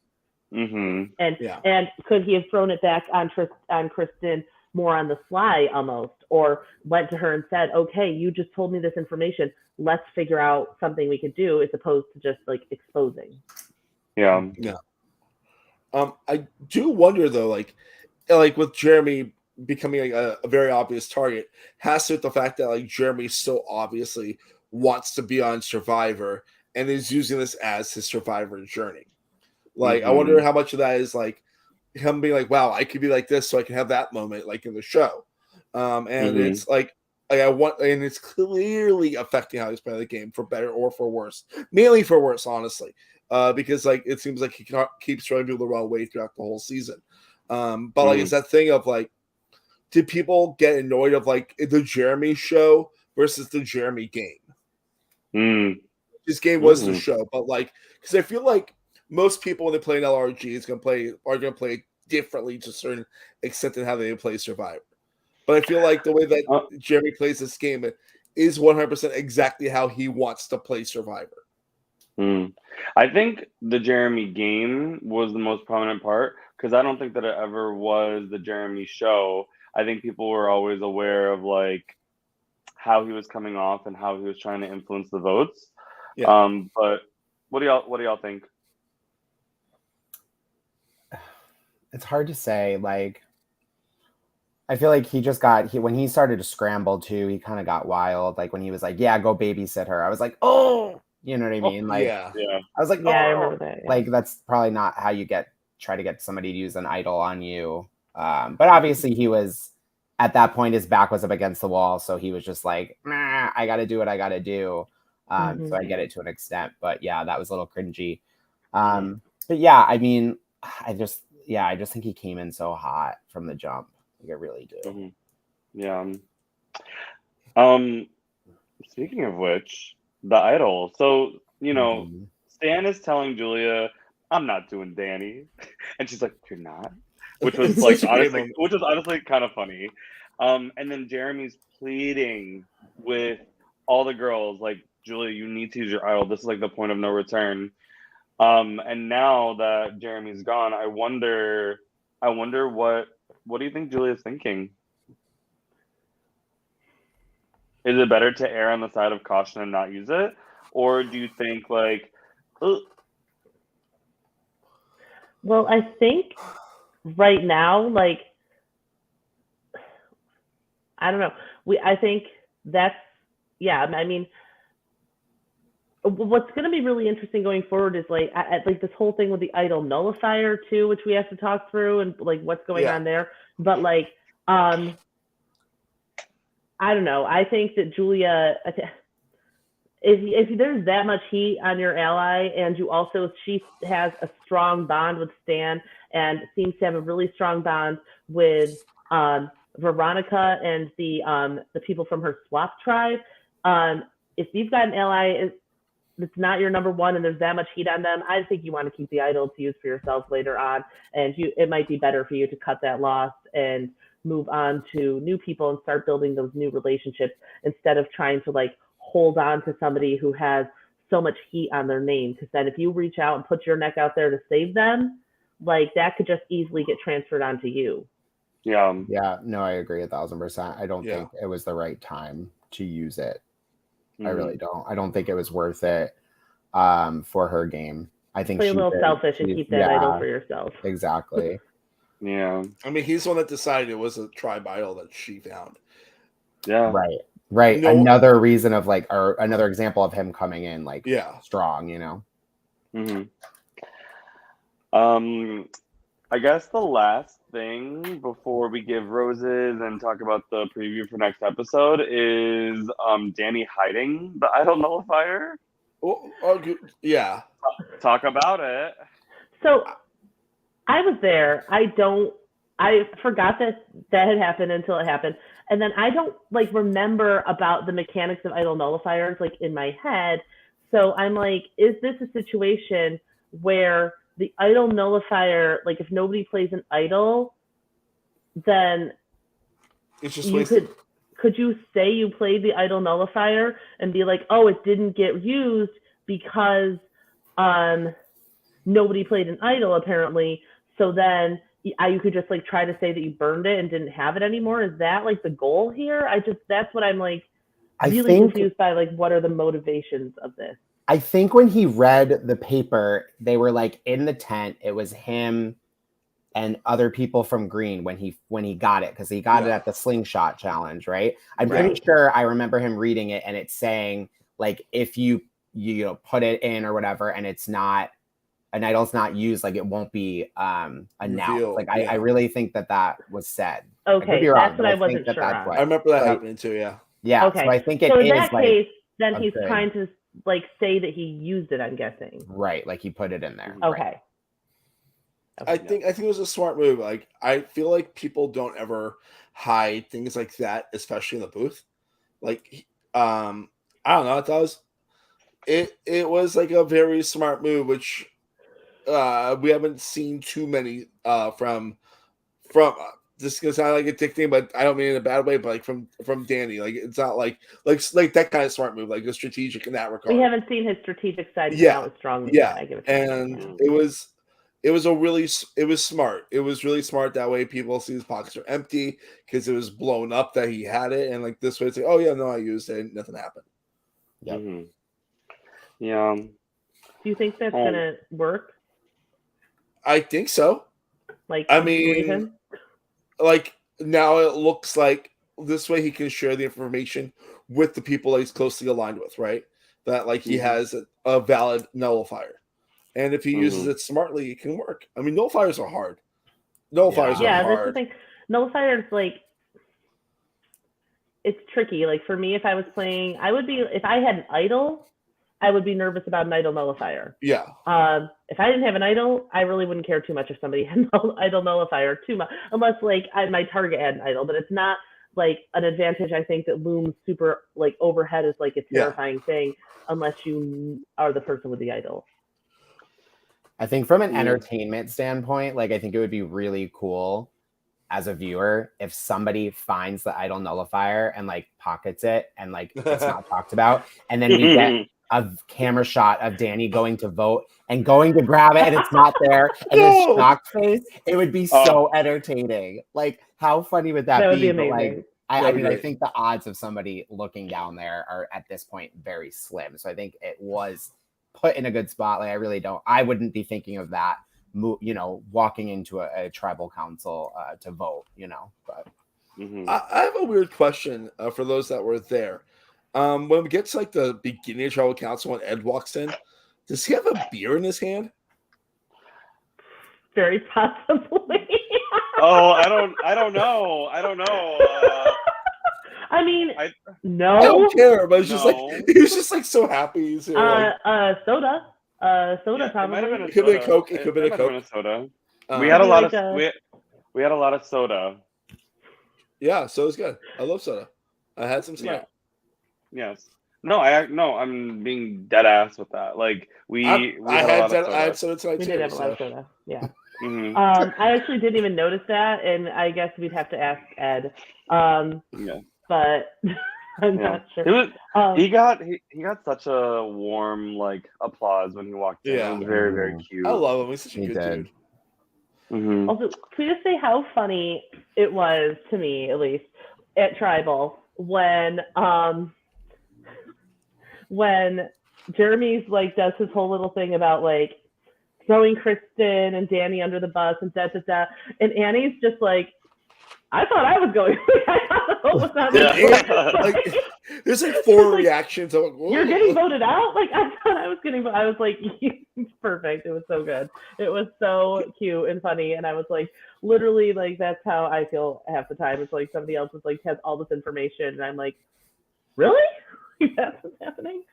Speaker 3: And could he have thrown it back on Kristen more on the fly almost, or went to her and said, okay, you just told me this information, let's figure out something we could do, as opposed to just like exposing.
Speaker 1: I do wonder though, like with Jeremy becoming like a very obvious target, has to do with the fact that like Jeremy so obviously wants to be on Survivor and is using this as his Survivor journey. Like, I wonder how much of that is like him being like, wow, I could be like this so I can have that moment like in the show. And it's like, Like and it's clearly affecting how he's playing the game for better or for worse. Mainly for worse, honestly, because like it seems like he keeps throwing people the wrong way throughout the whole season. But like it's that thing of like, did people get annoyed of like the Jeremy show versus the Jeremy game? This game was the show, but like because I feel like most people when they play an LRG are gonna play differently to a certain extent than how they play Survivor. But I feel like the way that Jeremy plays this game is 100% exactly how he wants to play Survivor.
Speaker 2: I think the Jeremy game was the most prominent part because I don't think that it ever was the Jeremy show. I think people were always aware of like how he was coming off and how he was trying to influence the votes. Yeah. But what do y'all think?
Speaker 4: It's hard to say. Like, I feel like he just when he started to scramble too, he kind of got wild. Like when he was like, "Yeah, go babysit her." I was like, "Oh," you know what I mean? Like,
Speaker 2: yeah.
Speaker 4: I was like,
Speaker 3: "Yeah, I remember that." Yeah.
Speaker 4: Like that's probably not how you try to get somebody to use an idol on you. But obviously, he was at that point. His back was up against the wall, so he was just like, "I got to do what I got to do." So I get it to an extent, but yeah, that was a little cringy. But yeah, I mean, I just think he came in so hot from the jump. Like I really do.
Speaker 2: Yeah. Speaking of which, the idol. So, you know, Stan is telling Julia, "I'm not doing Danny." And she's like, "You're not?" Which was like honestly kind of funny. And then Jeremy's pleading with all the girls, like, "Julia, you need to use your idol. This is like the point of no return." And now that Jeremy's gone, I wonder what do you think Julia's thinking? Is it better to err on the side of caution and not use it? Or do you think like, ugh?
Speaker 3: Well, I think right now, like, I don't know. I think that's, yeah, I mean, what's going to be really interesting going forward is like, like this whole thing with the idol nullifier too, which we have to talk through and like what's going on there. But like, I don't know. I think that Julia, if there's that much heat on your ally and she has a strong bond with Stan and seems to have a really strong bond with Veronica and the people from her swap tribe. If you've got an ally it's not your number one and there's that much heat on them, I think you want to keep the idol to use for yourself later on. And it might be better for you to cut that loss and move on to new people and start building those new relationships instead of trying to like hold on to somebody who has so much heat on their name. Because then if you reach out and put your neck out there to save them, like that could just easily get transferred onto you.
Speaker 4: Yeah. Yeah. No, I agree 1,000%. I don't think it was the right time to use it. I really don't. I don't think it was worth it for her game. I think
Speaker 3: play a little selfish and keep that idol for yourself.
Speaker 4: Exactly.
Speaker 2: Yeah.
Speaker 1: I mean, he's the one that decided it was a tribe idol that she found.
Speaker 2: Yeah.
Speaker 4: Right. Another reason of like, or another example of him coming in like strong, you know?
Speaker 2: I guess the last thing before we give roses and talk about the preview for next episode is Danny hiding the idol nullifier.
Speaker 1: Yeah.
Speaker 2: Talk about it.
Speaker 3: So I was there. I forgot that had happened until it happened. And then I don't like remember about the mechanics of idol nullifiers like in my head. So I'm like, is this a situation where the idol nullifier, like if nobody plays an idol, then
Speaker 1: it's just
Speaker 3: could you say you played the idol nullifier and be like, oh, it didn't get used because nobody played an idol apparently. So then you could just like try to say that you burned it and didn't have it anymore. Is that like the goal here? That's what I'm like really confused by, like what are the motivations of this?
Speaker 4: I think when he read the paper, they were like in the tent. It was him and other people from Green when he got it, because he got it at the slingshot challenge, right? I'm pretty sure I remember him reading it and it's saying like if you put it in or whatever and it's not an idol's not used, like it won't be announced. Like I really think that was said.
Speaker 3: Okay, that's what I wasn't sure.
Speaker 1: I remember that happening too. Yeah.
Speaker 4: Yeah.
Speaker 3: Okay.
Speaker 4: So I think it
Speaker 3: so in
Speaker 4: is
Speaker 3: that
Speaker 4: like
Speaker 3: case, then
Speaker 4: a
Speaker 3: he's
Speaker 4: good-
Speaker 3: trying to like say that he used it. I'm guessing.
Speaker 4: right, like he put it in there.
Speaker 3: Okay.
Speaker 4: Right.
Speaker 1: I think it was a smart move. Like I feel like people don't ever hide things like that, especially in the booth. Like I don't know, it was like a very smart move, which we haven't seen too many from this is gonna sound like addicting, but I don't mean it in a bad way, but like from Danny. Like it's not like that kind of smart move, like a strategic in that regard.
Speaker 3: We haven't seen his strategic side come
Speaker 1: Yeah.
Speaker 3: out as strongly.
Speaker 1: Yeah.
Speaker 3: I get what you're saying,
Speaker 1: And
Speaker 3: yeah.
Speaker 1: it was smart. It was really smart. That way people see his pockets are empty because it was blown up that he had it. And like this way it's like, oh yeah, no, I used it. Nothing happened.
Speaker 4: Yep.
Speaker 2: Mhm. Yeah.
Speaker 3: Do you think that's gonna work?
Speaker 1: I think so.
Speaker 3: Like,
Speaker 1: I
Speaker 3: you believe
Speaker 1: mean,
Speaker 3: him?
Speaker 1: like now it looks like this way he can share the information with the people that he's closely aligned with, right? That like he has a valid nullifier. And if he uses it smartly, it can work. I mean, nullifiers are hard. Nullifiers are
Speaker 3: Yeah,
Speaker 1: hard.
Speaker 3: that's the thing. Nullifiers, like, it's tricky. Like for me, if I was playing, if I had an idol, I would be nervous about an idol nullifier.
Speaker 1: Yeah.
Speaker 3: If I didn't have an idol, I really wouldn't care too much if somebody had an idol nullifier too much, unless like my target had an idol. But it's not like an advantage. I think that looms super like overhead is like a terrifying thing unless you are the person with the idol.
Speaker 4: I think from an entertainment standpoint, like I think it would be really cool as a viewer if somebody finds the idol nullifier and like pockets it and like it's not talked about, and then we get a camera shot of Danny going to vote and going to grab it and it's not there and his shocked face. It would be so entertaining. Like how funny would that be?
Speaker 3: That would be
Speaker 4: But,
Speaker 3: amazing.
Speaker 4: like, I mean, I think the odds of somebody looking down there are at this point very slim. So I think it was put in a good spot. Like I wouldn't be thinking of that, you know, walking into a tribal council to vote, you know. But
Speaker 1: I have a weird question for those that were there. When we get to like the beginning of tribal council, when Ed walks in, does he have a beer in his hand?
Speaker 3: Very possibly.
Speaker 2: I don't know.
Speaker 3: I mean, no.
Speaker 1: I don't care, but it's just like he was just like so happy. He's here,
Speaker 3: soda. Soda probably.
Speaker 1: It could be a Coke. It could be a Coke.
Speaker 2: Soda. We had a lot of we had a lot of soda.
Speaker 1: Yeah, soda's good. I love soda. I had some tonight.
Speaker 2: Yes. No, I'm being dead ass with that. Like I
Speaker 1: had soda tonight
Speaker 3: too. We did have a lot of soda. Yeah.
Speaker 2: Mm-hmm.
Speaker 3: I actually didn't even notice that, and I guess we'd have to ask Ed. But I'm not sure.
Speaker 2: He got such a warm like applause when he walked in.
Speaker 1: Yeah.
Speaker 2: It was very, very cute.
Speaker 1: I love him. He's such a good dude.
Speaker 2: Mm-hmm.
Speaker 3: Also, can you just say how funny it was to me, at least at Tribal, when Jeremy's like does his whole little thing about like throwing Kristen and Danny under the bus and and Annie's just like, I thought I was going.
Speaker 1: There's like 4 reactions. Like,
Speaker 3: you're getting voted out? Like I thought I was getting. I was like, perfect. It was so good. It was so cute and funny, and I was like, literally, like that's how I feel half the time. It's like somebody else is like has all this information, and I'm like, really? That's what's happening.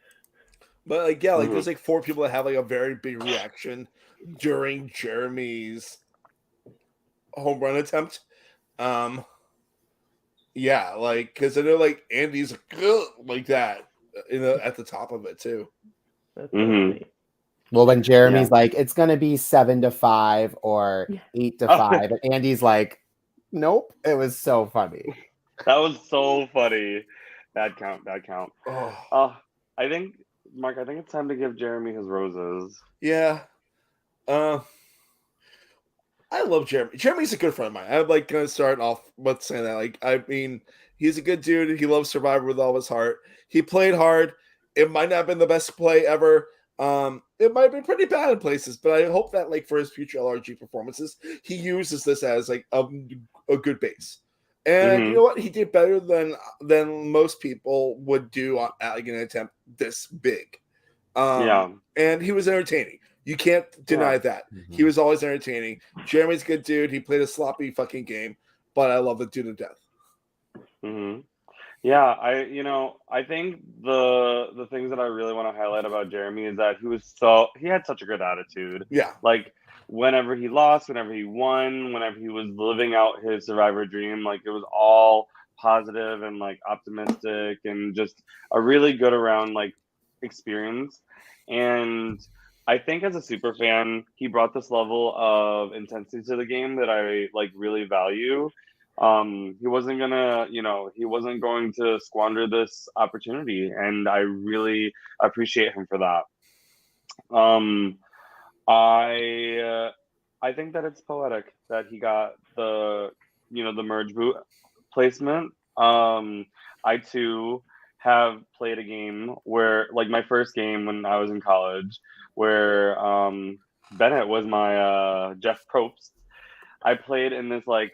Speaker 1: But like, yeah, like there's like 4 people that have like a very big reaction during Jeremy's home run attempt. Yeah, like because I know like Andy's like that at the top of it too.
Speaker 3: That's funny.
Speaker 4: Well, when Jeremy's like, it's gonna be 7-5 or 8-5, and Andy's like, nope. It was so funny.
Speaker 2: That was so funny. Bad count. I think, Mark, it's time to give Jeremy his roses.
Speaker 1: Yeah. I love Jeremy. Jeremy's a good friend of mine. I'm like gonna start off with saying that. Like, I mean, he's a good dude. He loves Survivor with all his heart. He played hard. It might not have been the best play ever. It might have been pretty bad in places, but I hope that like for his future LRG performances, he uses this as like a good base. And you know what? He did better than most people would do at like an attempt this big. And he was entertaining. You can't deny that. He was always entertaining. Jeremy's a good dude. He played a sloppy fucking game, but I love the dude to death.
Speaker 2: Yeah, I think the things that I really want to highlight about Jeremy is that he had such a good attitude.
Speaker 1: Yeah.
Speaker 2: Like whenever he lost, whenever he won, whenever he was living out his survivor dream, like it was all positive and like optimistic and just a really good around like experience. And I think as a super fan, he brought this level of intensity to the game that I like really value. He wasn't going to squander this opportunity, and I really appreciate him for that. Um, I think that it's poetic that he got the merge boot placement. I too have played a game where, like, my first game when I was in college, where Bennett was my Jeff Probst. I played in this like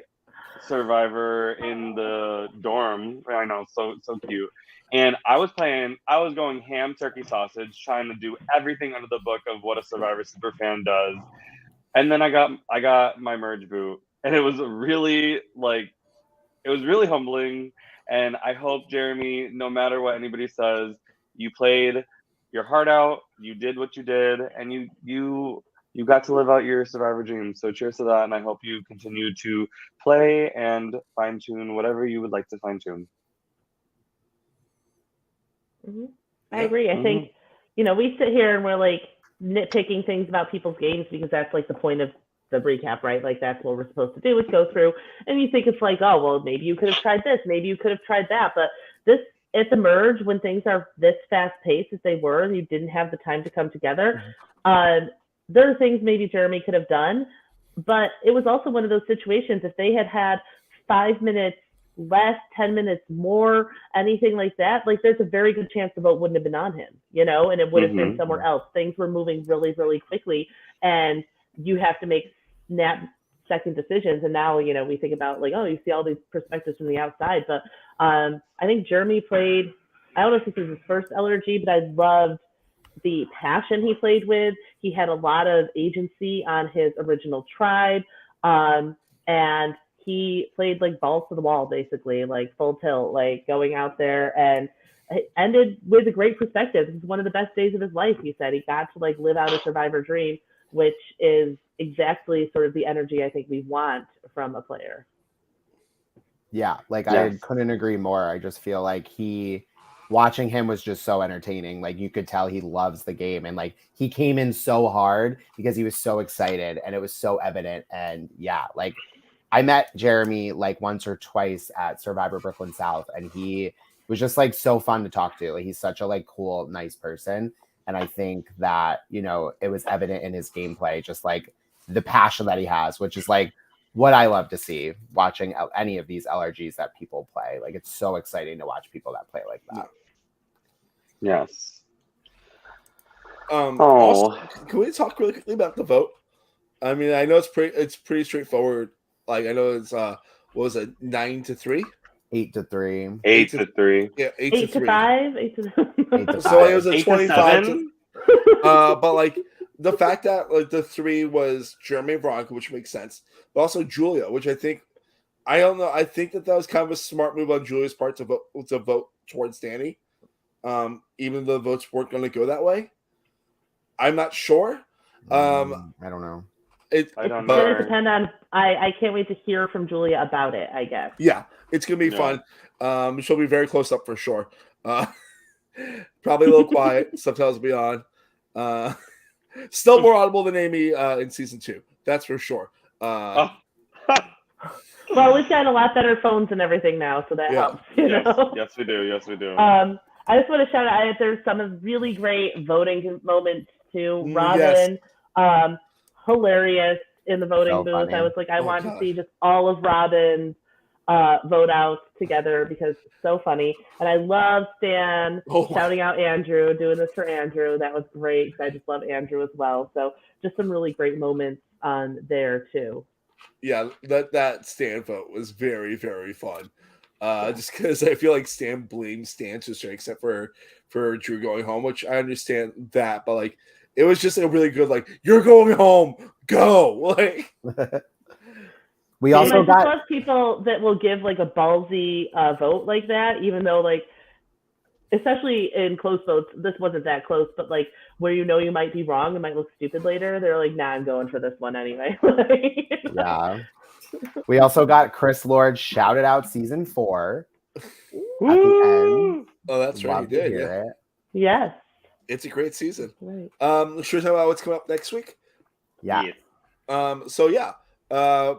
Speaker 2: Survivor in the dorm. I know, so cute. And I was going ham turkey sausage, trying to do everything under the book of what a Survivor super fan does. And then I got my merge boot, and it was really humbling. And I hope, Jeremy, no matter what anybody says, you played your heart out, you did what you did, and you got to live out your Survivor dream. So cheers to that, and I hope you continue to play and fine tune whatever you would like to fine tune.
Speaker 3: Mm-hmm. I agree. I think we sit here and we're like nitpicking things about people's games because that's like the point of the recap, right? Like that's what we're supposed to do is go through, and you think it's like, oh well, maybe you could have tried this, maybe you could have tried that, but this at the merge when things are this fast paced as they were, and you didn't have the time to come together. There are things maybe Jeremy could have done, but it was also one of those situations. If they had 5 minutes less, 10 minutes more, anything like that, like there's a very good chance the vote wouldn't have been on him, and it would have been somewhere else. Things were moving really, really quickly, and you have to make snap second decisions. And now, we think about like, oh, you see all these perspectives from the outside, but I think Jeremy played, I don't know if this was his first LRG, but I loved the passion he played with. He had a lot of agency on his original tribe, and he played like balls to the wall, basically, like full tilt, like going out there, and it ended with a great perspective. This is one of the best days of his life, he said. He got to like live out a Survivor dream, which is exactly sort of the energy I think we want from a player.
Speaker 4: Yeah, like yes. I couldn't agree more. I just feel like watching him was just so entertaining. Like you could tell he loves the game, and like he came in so hard because he was so excited, and it was so evident. And yeah, like I met Jeremy like once or twice at Survivor Brooklyn South, and he was just like so fun to talk to. Like, he's such a like cool, nice person. And I think that, it was evident in his gameplay, just like the passion that he has, which is like what I love to see watching any of these LRGs that people play. Like, it's so exciting to watch people that play like that.
Speaker 2: Yes.
Speaker 1: Also, can we talk really quickly about the vote? I mean, I know it's pretty straightforward. Like, I know it's what was it, 9-3?
Speaker 4: 8-3.
Speaker 2: 8-3.
Speaker 1: Yeah,
Speaker 3: 8-5. 8-5.
Speaker 1: So it was a 25. But like the fact that like the 3 was Jeremy and Veronica, which makes sense, but also Julia, which I don't know. I think that was kind of a smart move on Julia's part to vote towards Danny, even though the votes weren't going to go that way. I'm not sure.
Speaker 4: I don't know.
Speaker 2: I don't know.
Speaker 3: It's going to depend on. I can't wait to hear from Julia about it, I guess.
Speaker 1: Yeah, it's going to be fun. She'll be very close up for sure. Probably a little quiet. Subtitles will be on. Still more audible than Amy in season 2. That's for sure.
Speaker 3: Well, we've got a lot better phones and everything now, so that helps.
Speaker 2: Yes, we do. Yes, we do.
Speaker 3: I just want to shout out. There's some really great voting moments too. Robin, hilarious in the voting booth. Funny. I was like, I want to see just all of Robin's vote out together because it's so funny. And I love Stan shouting out Andrew, doing this for Andrew. That was great because I just love Andrew as well. So just some really great moments on there too.
Speaker 1: Yeah, that Stan vote was very, very fun. Just because I feel like Stan blamed Stan to straight, except for Drew going home, which I understand that, but like it was just a really good like, you're going home, go. Like
Speaker 4: We
Speaker 3: I
Speaker 4: also
Speaker 3: just
Speaker 4: got
Speaker 3: love people that will give like a ballsy vote like that, even though like, especially in close votes, this wasn't that close, but like where you might be wrong, it might look stupid later. They're like, nah, I'm going for this one anyway.
Speaker 4: yeah. We also got Chris Lord shouted out season 4 at the end.
Speaker 1: Oh, that's right.
Speaker 4: Love
Speaker 1: You
Speaker 4: to
Speaker 1: did.
Speaker 4: hear
Speaker 1: Yeah.
Speaker 4: it.
Speaker 3: Yes.
Speaker 1: It's a great season.
Speaker 3: Right.
Speaker 1: Should we talk about what's coming up next week?
Speaker 4: Yeah.
Speaker 1: So yeah,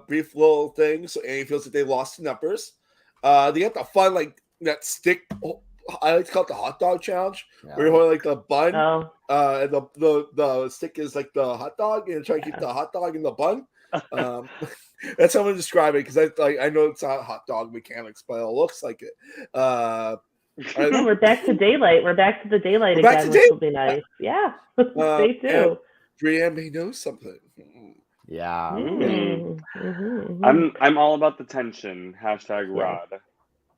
Speaker 1: brief little thing. So Annie feels that they lost the numbers. They have to find like that stick. I like to call it the hot dog challenge, where you're holding like the bun, and the stick is like the hot dog, and try to keep the hot dog in the bun. That's how I'm gonna describe it, because I know it's not hot dog mechanics, but it looks like it.
Speaker 3: We're back to daylight. We're back to the daylight again, which will be nice. Yeah. Day 2.
Speaker 1: Brienne may know something.
Speaker 4: Yeah.
Speaker 2: I'm all about the tension. #Rod.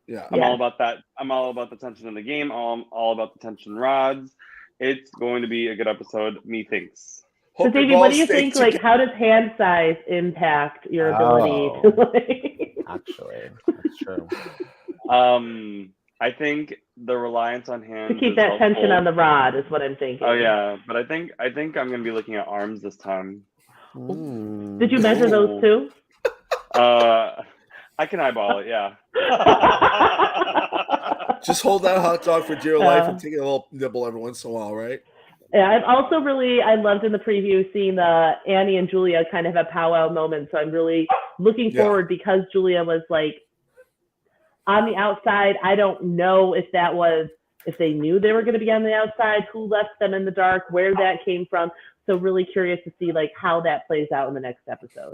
Speaker 1: Yeah.
Speaker 2: I'm all about that. I'm all about the tension in the game. All about the tension rods. It's going to be a good episode, methinks.
Speaker 3: So Davey, what do you think, like, how does hand size impact your ability to like...
Speaker 4: Actually, that's true.
Speaker 2: I think the reliance on hands
Speaker 3: to keep that tension on the rod is what I'm thinking.
Speaker 2: Oh yeah, but I think I'm gonna be looking at arms this time.
Speaker 3: Did you measure those too?
Speaker 2: I can eyeball it, yeah.
Speaker 1: Just hold that hot dog for dear life and take a little nibble every once in a while, right?
Speaker 3: Yeah, I've also I loved in the preview seeing Annie and Julia kind of have a powwow moment. So I'm really looking forward, because Julia was like on the outside. I don't know if they knew they were going to be on the outside, who left them in the dark, where that came from. So really curious to see like how that plays out in the next episode.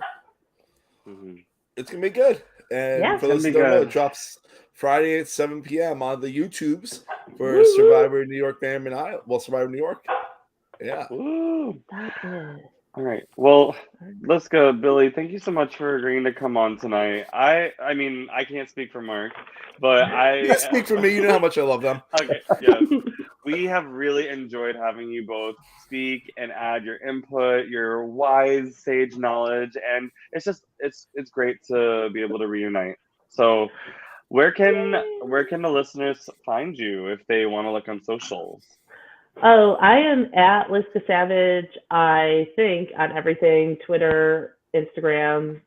Speaker 1: It's going to be good. And for those who don't know, it drops Friday at 7 p.m. on the YouTubes for Survivor New York, Bannerman Island. Well, Survivor New York. Yeah.
Speaker 2: All right. Well, Liska, Billy, thank you so much for agreeing to come on tonight. I mean, I can't speak for Mark, but
Speaker 1: You can speak for me. You know how much I love them. Okay.
Speaker 2: Yes. We have really enjoyed having you both speak and add your input, your wise sage knowledge, and it's great to be able to reunite. So, where can the listeners find you if they want to look on socials?
Speaker 3: Oh, I am at Liska Savage, I think, on everything, Twitter, Instagram.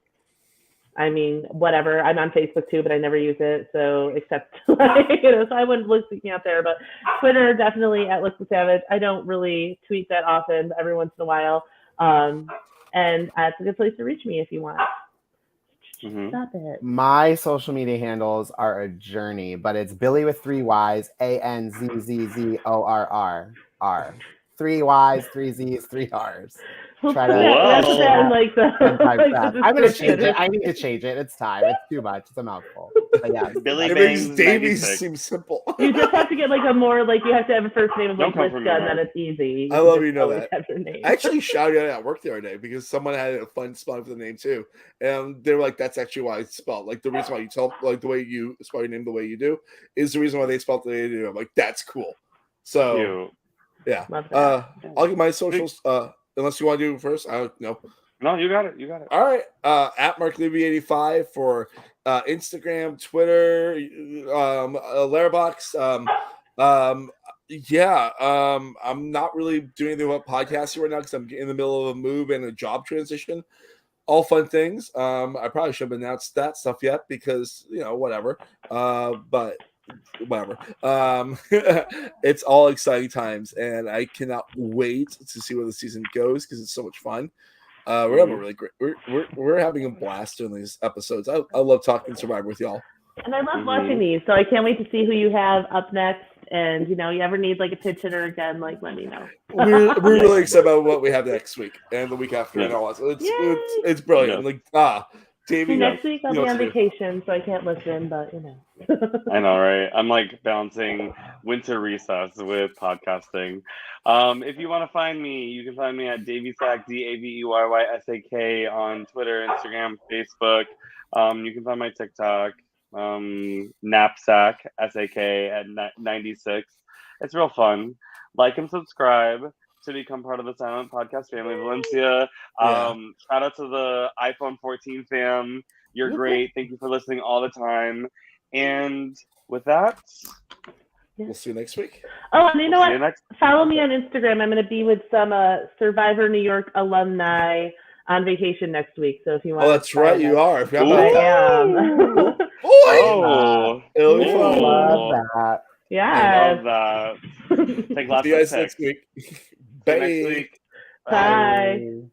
Speaker 3: I mean, whatever. I'm on Facebook too, but I never use it. So except, so I wouldn't look me out there. But Twitter, definitely at Liska Savage. I don't really tweet that often, but every once in a while. And it's a good place to reach me if you want. Stop it.
Speaker 4: My social media handles are a journey, but it's Billy with 3 Y's, ANZZZORR. 3 Y's, 3 Z's, 3 R's.
Speaker 3: Try to like
Speaker 4: I'm gonna change it. I need to change it. It's time. It's too much. It's a mouthful. But yeah,
Speaker 2: Billy
Speaker 1: Davey's seems simple.
Speaker 3: You just have to get like a more like you have to have a first name of like Liska, and then it's easy.
Speaker 1: I love you know that. I actually shouted it at work the other day because someone had a fun spelling for the name too, and they were like, "That's actually why it's spelled. Like the reason why you tell like the way you spell your name the way you do is the reason why they spelled the way they do." I'm like, "That's cool." So yeah, I'll get my socials. Unless you want to do it first, I don't know.
Speaker 2: No, you got it.
Speaker 1: All right. At Mark and Daveyy 85 for Instagram, Twitter, Letterboxd. I'm not really doing anything about podcasting right now because I'm in the middle of a move and a job transition. All fun things. I probably should have announced that stuff yet because whatever. But whatever. It's all exciting times, and I cannot wait to see where the season goes because it's so much fun. We're having really great. We're having a blast doing these episodes. I love talking Survivor with y'all,
Speaker 3: and I love watching these. So I can't wait to see who you have up next. And you ever need like a pitch hitter again, like let me know.
Speaker 1: We're really excited about what we have next week and the week after and all that. So it's brilliant. Like Davey,
Speaker 3: next week I'll be on vacation, so I can't listen, but
Speaker 2: I know, right? I'm like balancing winter recess with podcasting. If you want to find me, you can find me at Daveysak, DAVEYYSAK on Twitter, Instagram, Facebook. You can find my TikTok, Knapsack SAK at 96. It's real fun. Like and subscribe. to become part of the Silent Podcast family, Valencia.
Speaker 1: Yeah.
Speaker 2: Shout out to the iPhone 14 fam. You're great. Thank you for listening all the time. And with that,
Speaker 1: We'll see you next week.
Speaker 3: Oh, and you know
Speaker 2: we'll see
Speaker 3: what?
Speaker 2: you next.
Speaker 3: Follow me on Instagram. I'm going to be with some Survivor New York alumni on vacation next week. So if you want
Speaker 1: Oh, that's right. You are. I forgot about
Speaker 3: I
Speaker 1: that.
Speaker 3: am.
Speaker 1: Boy!
Speaker 2: Oh,
Speaker 1: It'll be
Speaker 3: Ooh.
Speaker 1: fun.
Speaker 4: Love that.
Speaker 3: Yes.
Speaker 2: love that. Take lots
Speaker 1: See you
Speaker 2: of
Speaker 1: guys
Speaker 2: pics.
Speaker 1: next week.
Speaker 2: See you next
Speaker 1: Bye.
Speaker 2: week.
Speaker 3: Bye.
Speaker 4: Bye.